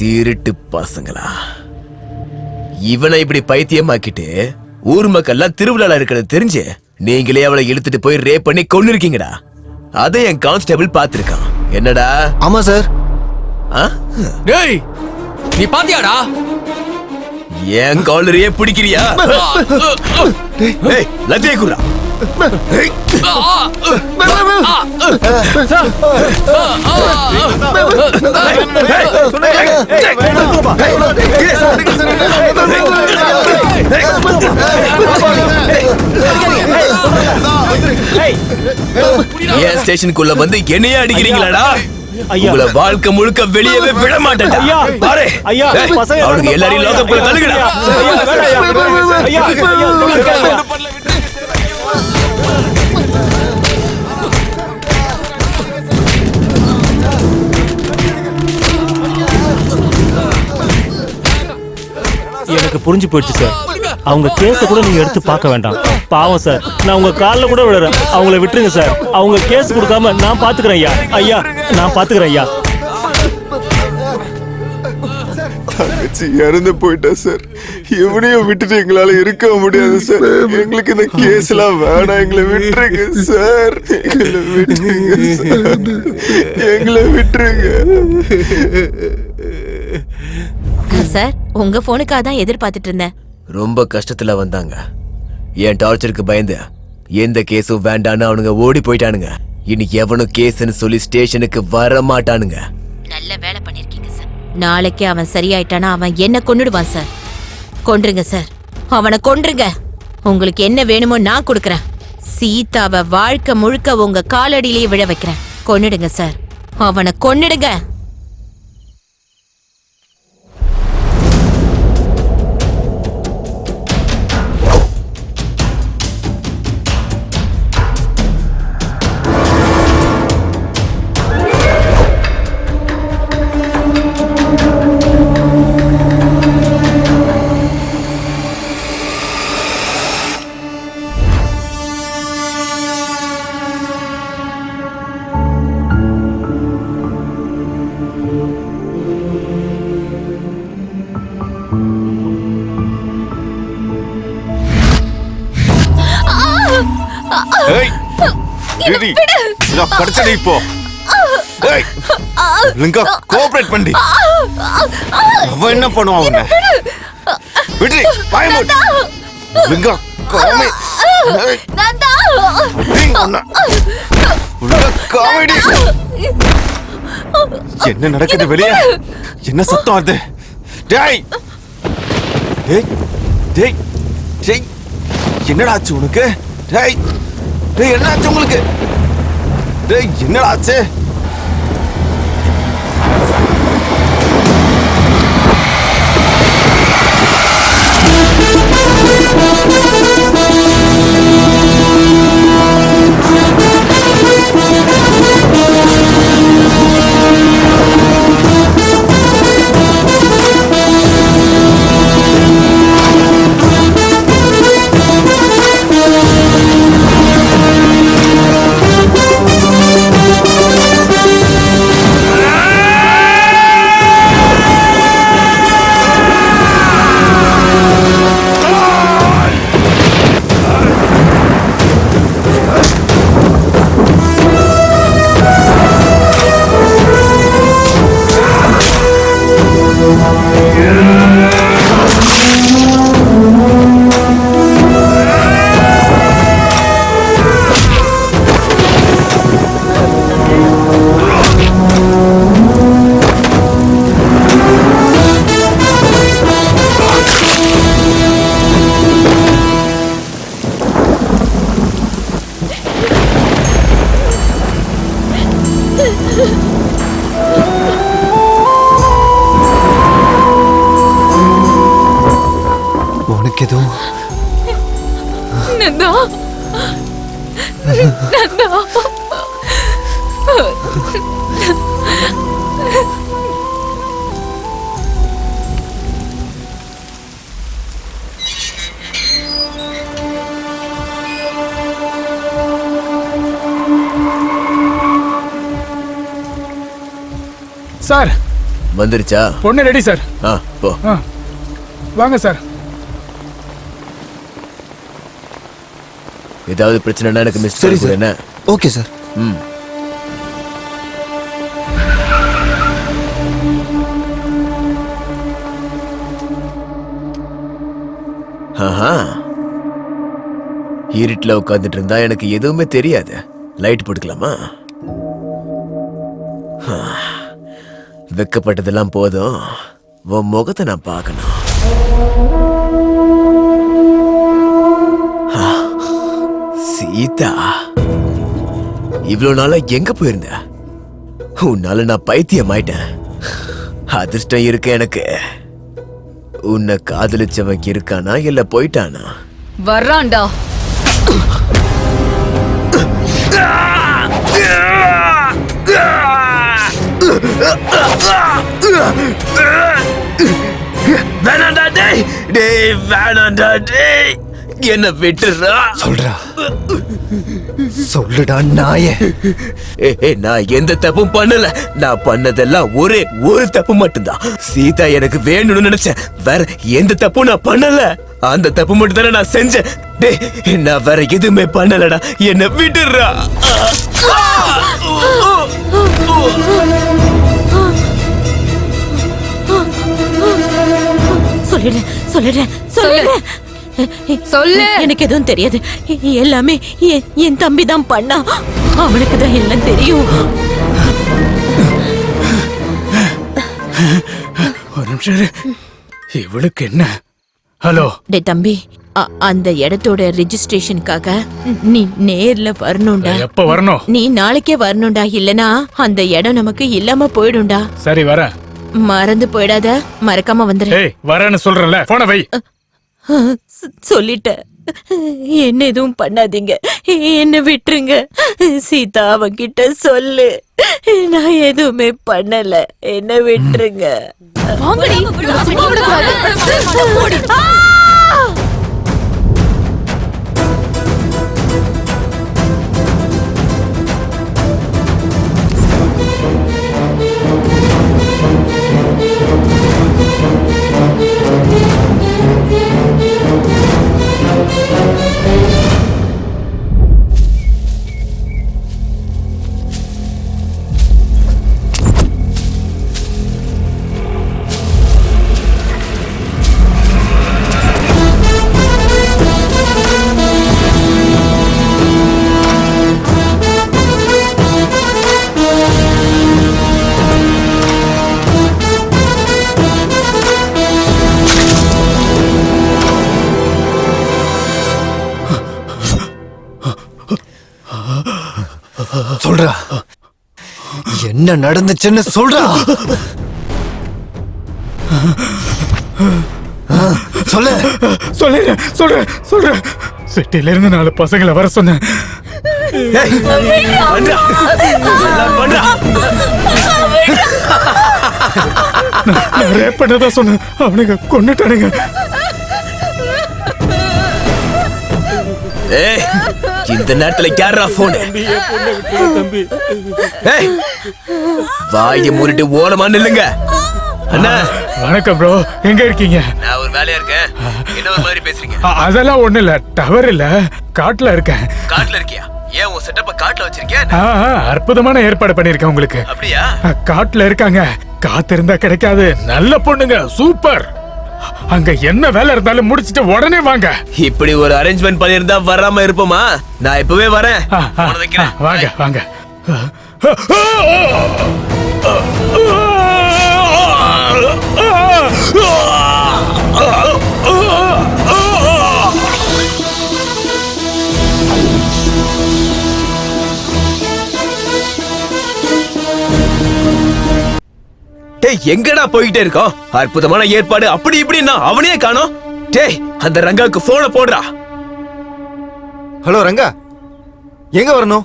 திருட்டு பசங்களா இவனை இப்படி பைத்தியமாக்கிட்டு ஊர் மக்கள்லாம் திருவிழால இருக்கிறது தெரிஞ்சு நீங்களே அவளை இழுத்துட்டு போய் ரேப் பண்ணி கொன்னு இருக்கீங்கடா அதை என் கான்ஸ்டபிள் பாத்திருக்கான் என்னடா ஆமா சார் டேய் நீ பாத்தியாடா என் காலரையே பிடிக்கிறியா லத்தியை குறா ஏன் ஸ்டேஷனுக்குள்ள வந்து என்னையே அடிக்கிறீங்களாடா? உங்கள வாழ்க்கை முழுக்க வெளியவே விட மாட்டேன்டா. பாரு அவனுக்கு எல்லாரையும் லோகப்புல தள்ளுங்கடா. எனக்கு புரிஞ்சு போயிடுச்சு சார். அவங்க கேஸ கூட நீங்க எடுத்து பார்க்க வேண்டாம். பாவம் சார், நான் உங்க காலில் கூட விடுறேன். அவங்கள விட்டுருங்க சார். அவங்க கேஸ் கொடுக்காம நான் பாத்துக்கிறேன் ஐயா. ஐயா நான் பாத்துக்கிறேன் ஐயா. தங்கச்சி இறந்து போயிட்டா சார். எவனையும் விட்டுட்டு எங்களால இருக்க முடியாது சார். எங்களுக்கு இந்த கேஸ் எல்லாம் வேணாம். எங்களை விட்டுருங்க சார். எங்களை விட்டுருங்க சார். எங்களை விட்டுருங்க சார். உங்க போனுக்காக தான் எதிர்பார்த்துட்டு இருந்தேன். ரொம்ப கஷ்டத்துல வந்தாங்க. என் டார்ச்சருக்கு பயந்து எந்த கேஸும் வேண்டான்னு அவனுங்க ஓடி போயிட்டானுங்க. இனி எவனும் கேஸ்ன்னு சொல்லி ஸ்டேஷனுக்கு வர மாட்டானுங்க. நல்ல வேலை பண்ணிருக்கீங்க சார். நாளைக்கு அவன் சரியாயிட்டானா அவன் என்ன கொன்னுடுவான் சார். கொன்றுங்க சார், அவனை கொன்றுங்க. உங்களுக்கு என்ன வேணுமோ நான் கொடுக்கறேன். சீதாவை வாழ்க்கை முழுக்க உங்க காலடியிலேயே விழ வைக்கிறேன். கொன்னுடுங்க சார், அவனை கொன்னுடுங்க. படிச்சடி இப்போ கோஆபரேட் பண்ணி அவன் என்ன பண்ணுவான்? அவனை விட்டு பயமுட் என்ன நடக்குது வெளியே? என்ன சத்தம் அது? டேய் டேய் டேய் டேய் என்னடா ஆச்சு உனக்கு? டேய் டேய் என்ன ஆச்சு உங்களுக்கு? டேய் என்னடா ஆச்சு? நந்தா நந்தா சார் வந்துருச்சா? பொண்ணு ரெடி சார். போ. வாங்க சார். ஏதாவது பிரச்சனைனா எனக்கு மிஸ் சரி சார். என்ன? Okay sir. இருட்டுல உட்காந்துட்டு இருந்தா எனக்கு எதுவுமே தெரியாது. லைட் போட்டுக்கலாமா? வெக்கப்பட்டதெல்லாம் போதும், உன் முகத்தை நான் பார்க்கணும். சீதா, இவ்வளவு நாளா எங்க போயிருந்த? உன்னால நான் பைத்தியம் ஆயிட்டேன். அதிர்ஷ்டம் இருக்கு எனக்கு. உன்னை காதலிச்சவன் இருக்கானா இல்ல போயிட்டானா? வர்றான்டா. வேணாண்டா டேய், டேய் வேணாண்டா டேய், என்ன விட்டுறா. சொல்றா, சொல்லுடா நாயே. நான் எந்த தப்பும் பண்ணல. நான் பண்ணதெல்லாம் ஒரே ஒரு தப்பு மட்டும்தான். சீதா எனக்கு வேணும்னு நினைச்சேன், வேற எந்த தப்பும் நான் பண்ணல. அந்த தப்பு மட்டும் தானே நான் செஞ்சேன். டேய், நான் வேற எதுவுமே பண்ணலடா, என்ன விட்டுறா. சொல்லிடுறேன். சொல்லு. எனக்கு எதுவும் தெரியாது. எல்லாமே என் தம்பி தான் பண்ணா. அவனுக்கு தான் எல்லாம் தெரியும். ஒரு நிமிஷம், இவளுக்கு என்ன? ஹலோ டே தம்பி, அந்த இடத்தோட ரெஜிஸ்ட்ரேஷனுக்காக நீ நேர்ல வரணும்டா. எப்ப வரணும்? நீ நாளைக்கே வரணும்டா, இல்லனா அந்த இடம் நமக்கு இல்லாம போயிடும்டா. சரி வரேன். மறந்து போயிடாத, மறக்காம வந்துரு. ஏய் வரேன்னு சொல்றேன்ல, போன வை. சொல்லிட்ட, என்ன எதுவும் பண்ணாதீங்க, என்ன விட்டுருங்க. சீதா அவன்கிட்ட சொல்லு, நான் எதுவுமே பண்ணல, என்ன விட்டுருங்க. சொல்றா, என்ன நடந்துச்சுன்னு சொல்றா. சொல்லு. சொல்றேன். சிட்டில இருந்து 4 பசங்களை வர சொன்னேன். நான் ரேப் பண்ணதா சொன்னேன், அவனுங்க கொன்னுட்டானுங்க. இந்த நேரத்துல யாரா போன்? வாய மூடிட்டு ஓரமா நில்லுங்க. அண்ணா வணக்கம் ப்ரோ, எங்க இருக்கீங்க? நான் ஒரு வேலையா இருக்கேன். என்ன ஒரு மாதிரி பேசுறீங்க? அதெல்லாம் ஒண்ணு இல்ல, டவர் இல்ல, காட்டுல இருக்கேன். காட்டுல இருக்கியா? ஏன் உன் செட்டப்ப காட்டுல வச்சிருக்கியா? அற்புதமான ஏற்பாடு பண்ணிருக்கேன் உங்களுக்கு. அப்படியா? காட்டுல இருக்காங்க, காத்து இருந்தா கிடைக்காது. நல்ல பொண்ணுங்க, சூப்பர். அங்க என்ன வேலை இருந்தாலும் முடிச்சிட்டு உடனே வாங்க. இப்படி ஒரு அரேஞ்ச்மெண்ட் பண்ணிருந்தா வராம இருப்போமா? நான் இப்பவே வரேன். வாங்க வாங்க. டேய், எங்கடா போயிட்டே இருக்கோம்? அற்புதமான ஏற்பாடு அப்படி இப்படின்னா அவனையே காணோம். டேய், அந்த ரங்காவுக்கு போனை போடுறா. ஹலோ ரங்கா, எங்க வரணும்?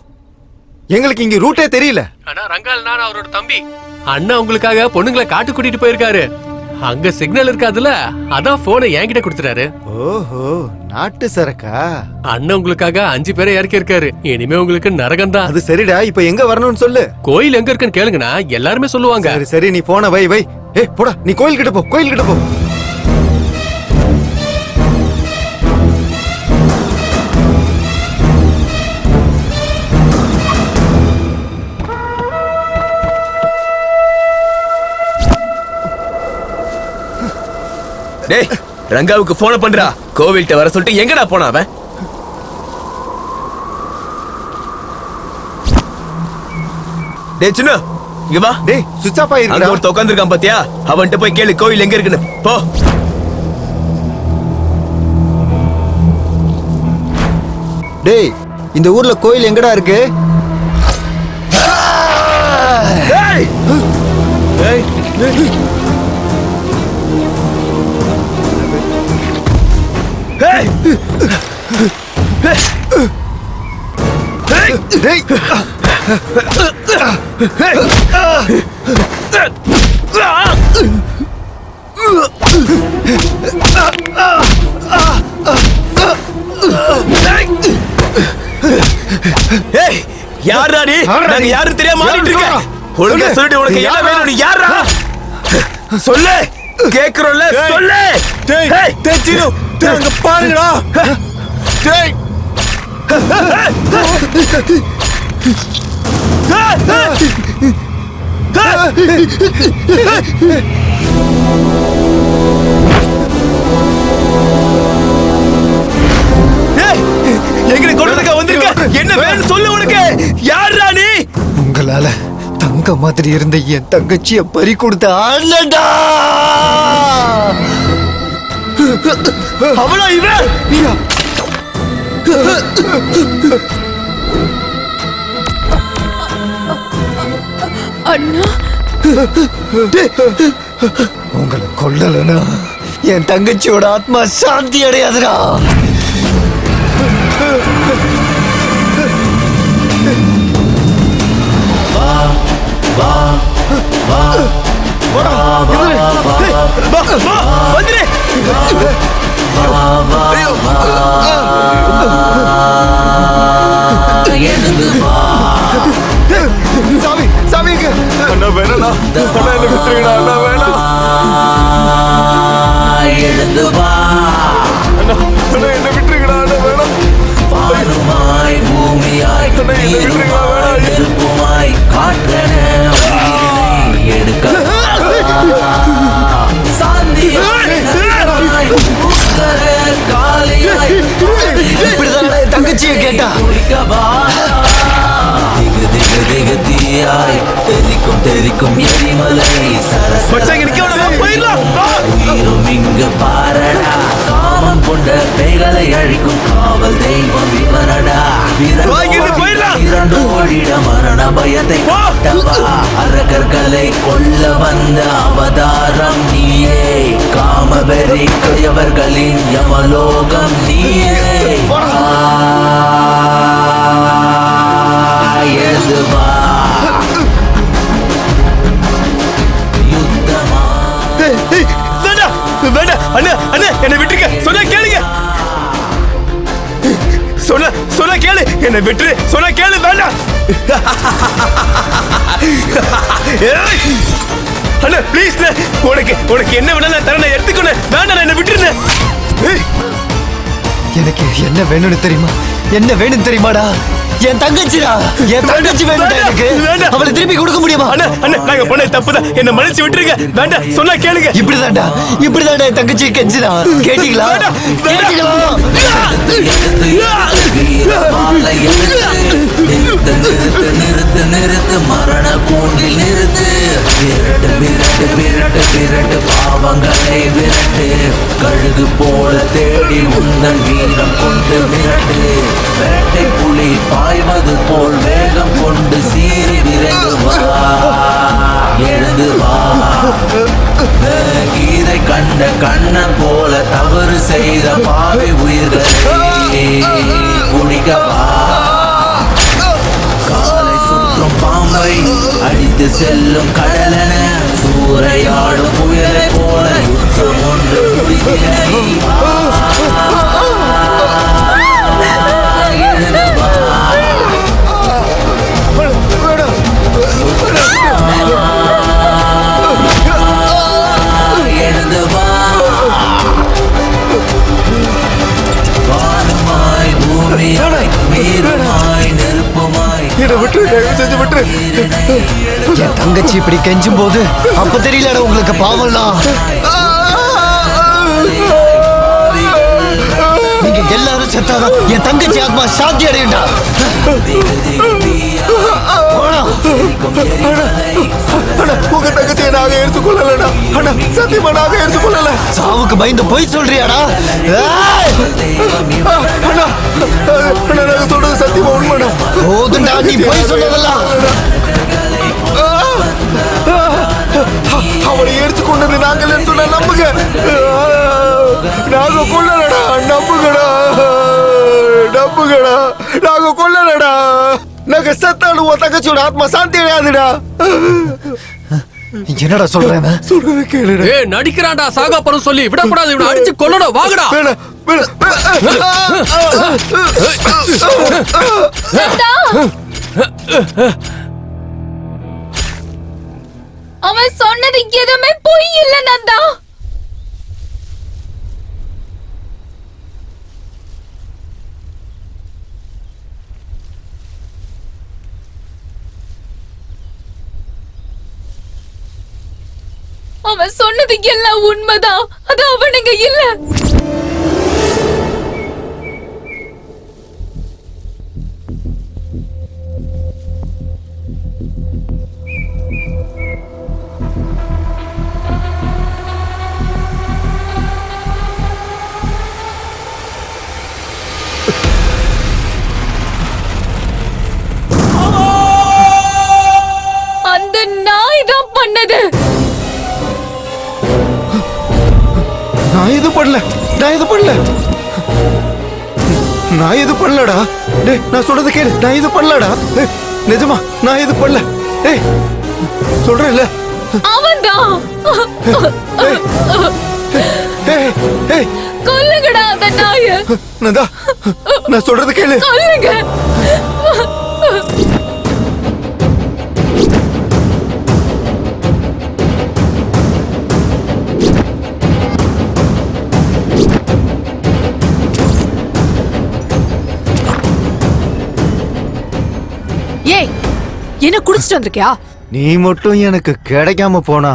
எங்களுக்கு இங்க ரூட்டே தெரியல. ஆனா ரங்கால் நான் அவரோட தம்பி. அண்ணா உங்களுக்காக பொண்ணுங்களை காட்டு கூட்டிட்டு போயிருக்காரு. அங்க சிக்னல் இருக்காதுல, அதான் போனை என்கிட்ட கொடுத்துறாரு. ஓஹோ, நாட்டு சரக்கா? அண்ணன் உங்களுக்காக 5 பேரை இறக்கி இருக்காரு. இனிமே உங்களுக்கு நரகம் தான். அது சரிடா, இப்ப எங்க வரணும்னு சொல்லு. கோயில் எங்க இருக்குன்னு கேளுங்கண்ணா, எல்லாருமே சொல்லுவாங்க. சரி சரி, நீ போன வை. ஏய் போடா, நீ கோயில் கிட்ட போ, கோயில் கிட்ட போ. டேய், ரங்காவுக்கு போன பண்றா. கோவில்கிட்ட வர சொல்லிட்டு எங்கடா போனா அவன்? டேய் சின்ன இங்க வா. டேய் சுவிட்ச் ஆஃப் அங்க ஆயிருக்கா? ஒருத்த உட்காந்துருக்கான் பாத்தியா? அவன்கிட்ட போய் கேளு கோயில் எங்க இருக்குன்னு. போ. டேய் இந்த ஊர்ல கோயில் எங்கடா இருக்கு? டேய் டேய் டேய் டேய் ஏய் யாரா நீ? நாங்க யாரும் தெரியாம மாறிட்டு இருக்க. ஒழுங்கா சொல்லிட்டு உனக்கு என்ன வேணும்? நீ யாரா? சொல்லு. கேக்குறோம்ல சொல்லு. டேய் டேய் சீனு டேய் அங்க பாருங்கடா. டேய் எங்கடி கொண்டதுக்கா வந்திருக்க? என்ன வேணும் சொல்லு. உனக்கு யாரா நீ? உங்களால தங்க மாதிரி இருந்த என் தங்கச்சிய பறி கொடுத்த அண்ணன்டா. அவளா இவன்? அண்ணா உங்களை கொல்லலனா என் தங்கச்சியோட ஆத்மா சாந்தி அடையாதுடா. சாமி சாமிங்க அண்ணா வேணா அண்ணா என்ன விட்டுருங்கடா. அண்ணா வேணாம். எழுந்து வா. அண்ணா அண்ணா என்ன விட்டுருங்கடா. அண்ணா வேணாம். வானுமாய் பூமியாய் நீருமாய் நெருப்புமாய் காற்றென உயிரினை எடுக்க சாந்தியாய் காலியாய் இப்படிதான் தங்கச்சியை கேட்டா குளிக்கவா. திகு திகு திகு தீயாய் தெரிக்கும் எரிமலை உயிரும் இங்கு பாரடா. காமம் கொண்ட பேய்களை அழிக்கும் காவல் தெய்வம் இவரடா. இரண்டு ஓடிட மரண பயத்தை காட்டவா. அரக்கர்களை கொல்ல வந்த அவதாரம் நீயே. காமவெறி கையவர்களின் யமலோகம் நீயே. எழுது வா. வேண்டாம் அண்ணா அண்ணா என்னை விட்டுருக்க. சொன்னா கேளுங்க. சொன்னா கேளு. என்னை விட்டுரு. சொன்னா கேளு. வேண்டாம் அண்ணா ப்ளீஸ். உனக்கு என்ன வேணா நான் தரேன். எடுத்துக்கணும். வேண்டாம் என்னை விட்டுருந்தேன். எனக்கு என்ன வேணும்னு தெரியுமா? என்ன வேணும் தெரியுமாடா? என் தங்கச்சிடா. என் தங்கச்சி வேணும்டா எனக்கு. அவளை திருப்பி கொடுக்க முடியுமா? அண்ணா அண்ணா நாங்க பண்ண தப்புதான். என்ன மன்னிச்சு விட்டுருங்க. வேண்டாம் சொன்னா கேளுங்க. இப்படிதான்டா என் தங்கச்சி கெஞ்சினா கேட்டீங்களா? கேட்டீங்களா? நிறுத்து மரண கூண்டில் நிறுத்து. விரட்டு பாவங்களை விரட்டு. கழுகு போல தேடி உந்தன் வீரம் கொண்டு விரட்டு. வேட்டை புலி பாய்வது போல் வேகம் கொண்டு சீறி விரைந்து வா. எழுந்து வா. கீதை கண்ட கண்ணன் போல தவறு செய்த பாவை உயிர்களை குடிக்கவா. காலை சுற்றும் பாம்பை அடித்து செல்லும் கடலென சூறையாடும் புயலை போல யுத்தம் ஒன்று முடிக்கிறேன். என் தங்கச்சி இப்படி கெஞ்சும் போது அப்ப தெரியல உங்களுக்கு பாவம்லாம். நீங்க எல்லாரும் செத்தாதான் என் தங்கச்சி ஆத்மா சாந்தி அடையண்டா. போடா. அண்ணா உங்க தங்கச்சியை நாங்க எடுத்துக்கொள்ளலடா. அண்ணா சத்தியமா நாங்க எடுத்துக்கொள்ளல. சாவுக்கு பயந்து போய் சொல்றியாடா? அண்ணா அண்ணா நாங்க சொல்றது சத்தியமா உண்மைடா. போதுண்டா நீ போய் சொன்னதெல்லாம். அவனை எடுத்துக்கொண்டது நாங்கள் சொன்ன நம்புங்க. நாங்க கொள்ளலடா. நம்புங்கடா நம்புங்கடா. நாங்க கொள்ளலடா. நாங்க செத்தாலும் உன் தங்கச்சியோட ஆத்மா சாந்தி அடையாதுடா. என்னடா சொல்றேன்? சொல்றத கேளுடா. ஏய் நடிக்கிறான்டா சாகாப்பறம் சொல்லி விடக்கூடாது. இவனை அடிச்சு கொல்லணும். வாங்கடா. அவன் சொன்னது எதுவுமே பொய் இல்ல நந்தா. அவன் சொன்னது எல்லாம் உண்மைதான். அது அவனுங்க இல்ல. அந்த நாய் தான் பண்ணது. நான் எது பண்ணல. நான் எது பண்ணலடா. டேய் நான் சொல்றத கேளு. நான் எது பண்ணலடா. நிஜமா நான் எது பண்ணல. டேய் சொல்றேன்ல. அவன்தான். கொல்லுங்கடா அந்த நாய. நந்தா நான் சொல்றத கேளு. கொல்லுங்க. ஏய் என்ன குடிச்சிட்டு வந்திருக்கியா? நீ மட்டும் எனக்கு கிடைக்காம போனா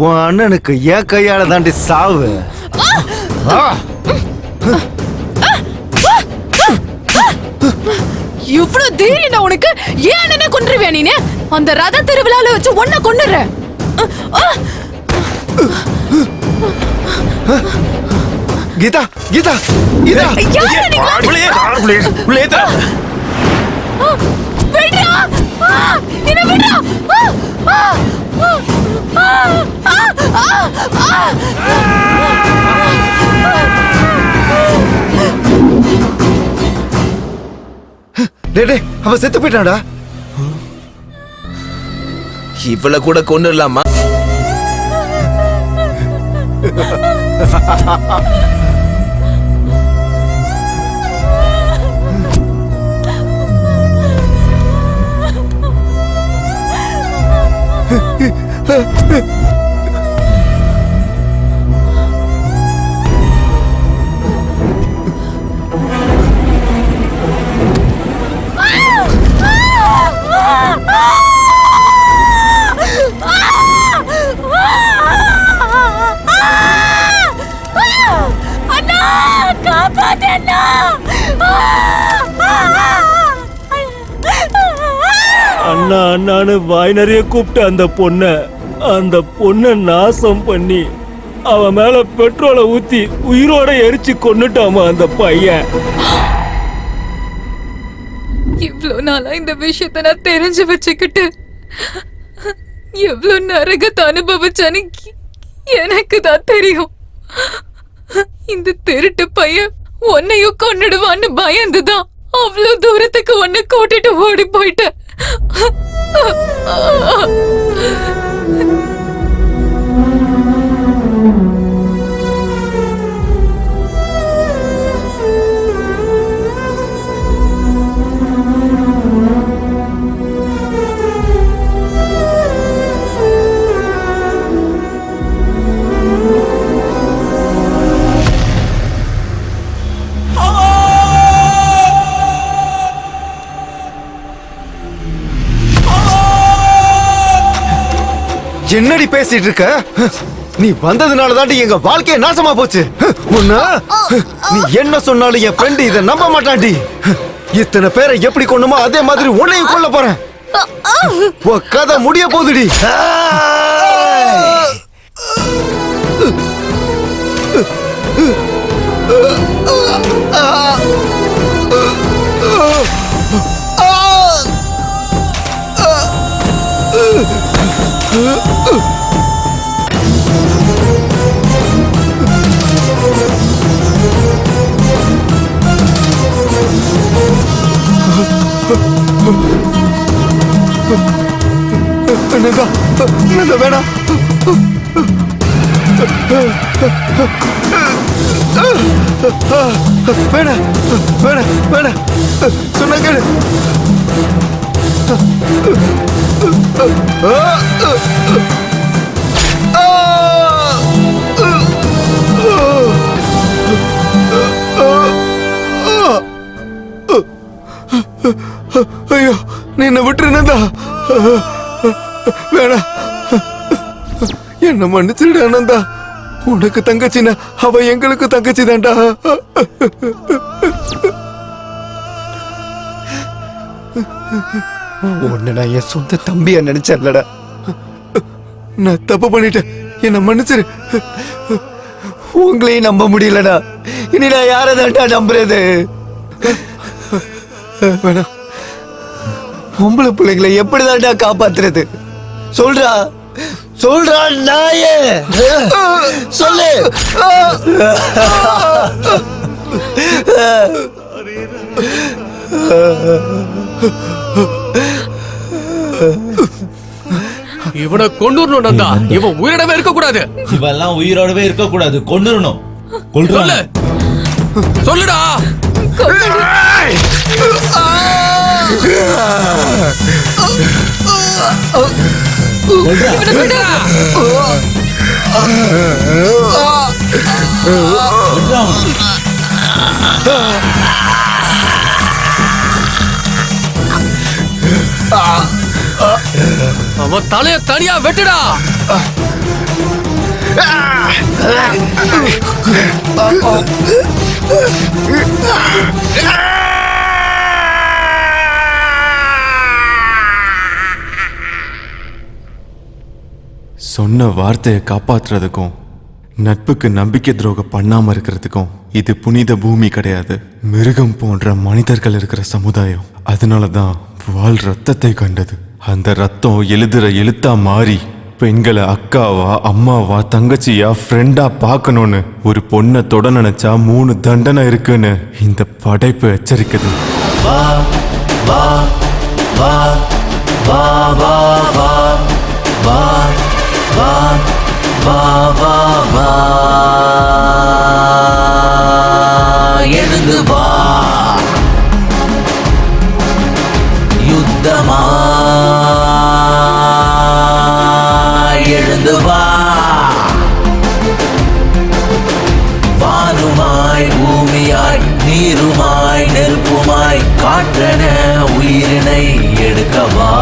உன் அண்ணனுக்கு என் கையால தாண்டி சாவு. இவ்வளவு தைரியம் உனக்கு? ஏன் அண்ணனை கொன்றுவியா நீ? அந்த ரத திருவிழால வச்சு ஒன்ன கொன்னுறேன். கீதா கீதா கீதா விடுடா. என்ன விடுடா. டேய் அவ செத்து போயிட்டாடா. இவளை கூட கொன்னுடலாமா? அண்ணா காப்பாத்தண்ணா. அண்ணா அண்ணான்னு வாய் நிறைய கூப்பிட்டு அந்த பொண்ணை நாசம் பண்ணி அவன் மேல பெட்ரோலை ஊத்தி உயிரோட எரிச்சு கொன்னுட்டாமா அந்த பையன். இவ்வளவு நாளா இந்த விஷயத்த நான் தெரிஞ்சு வச்சுக்கிட்டு எவ்வளவு நரகத்தை அனுபவிச்சான்னு எனக்கு தான் தெரியும். இந்த திருட்டு பையன் உன்னையும் கொன்னுடுவான்னு பயந்துதான் அவ்வளவு தூரத்துக்கு உன்னை கூட்டிட்டு ஓடி போயிட்டேன். என்னடி பேசிட்டு இருக்க? நீ வந்ததுனால தாண்டி எங்க வாழ்க்கைய நாசமா போச்சு. நீ என்ன சொன்னாலும் என் ஃப்ரெண்ட் இதை நம்ப மாட்டான்டி. இத்தனை பேரை எப்படி கொண்டுமோ அதே மாதிரி உன்னையும் கொல்ல போறேன். உன் கதை முடிய போகுதுடி. வேணாம் வேணாம் வேணாம் வேணாம் சொன்னாங்க. ஐயோ நீ என்ன விட்டுருந்தா வேணாம். என்ன மன்னிச்சிடு ஆனந்தா. உனக்கு தங்கச்சினா அவ எங்களுக்கு தங்கச்சி தான்டா. உன்னை நான் என் சொந்த தம்பியா நினைச்சேன்லடா. நான் தப்பு பண்ணிட்டேன், என்ன மன்னிச்சிரு. உங்களையும் நம்ப முடியலடா. இனி நான் யாரை தான்டா நம்புறது? வேணாம். பொம்பளை பிள்ளைங்களை எப்படிதான்டா காப்பாத்துறது? சொல்றா சொல்றா நாயே, சொல்லு. இவனை கொண்டுறணும் நந்தா. இவன் உயிரோடவே இருக்க கூடாது. இவெல்லாம் உயிரோடவே இருக்க கூடாது, கொண்டுறணும். சொல்லு சொல்லுடா. அவன் தலைய தனியா வெட்டுடா. சொன்ன வார்த்தையை காப்பாத்துறதுக்கும் நட்புக்கு நம்பிக்கை துரோகம் பண்ணாம இருக்கிறதுக்கும் இது புனித பூமி கிடையாது, மிருகம் போன்ற மனிதர்கள் இருக்கிற சமுதாயம். அதனாலதான் வாள் ரத்தத்தை கண்டது. அந்த ரத்தம் எழுதுற எழுத்தா மாறி பெண்களை அக்காவா அம்மாவா தங்கச்சியா ஃப்ரெண்டா பார்க்கணும்னு ஒரு பொண்ணை தொட நினைச்சா 3 தண்டனை இருக்குன்னு இந்த படைப்பு எச்சரிக்குது. வா வா வா வா வா வா வா வா வா வா வா எழுந்து வா யுத்தமா எழுந்து வா வானுமாய் பூமியாய் நீருமாய் நெருப்புமாய் காற்றென உயிரினை எடுக்கவா.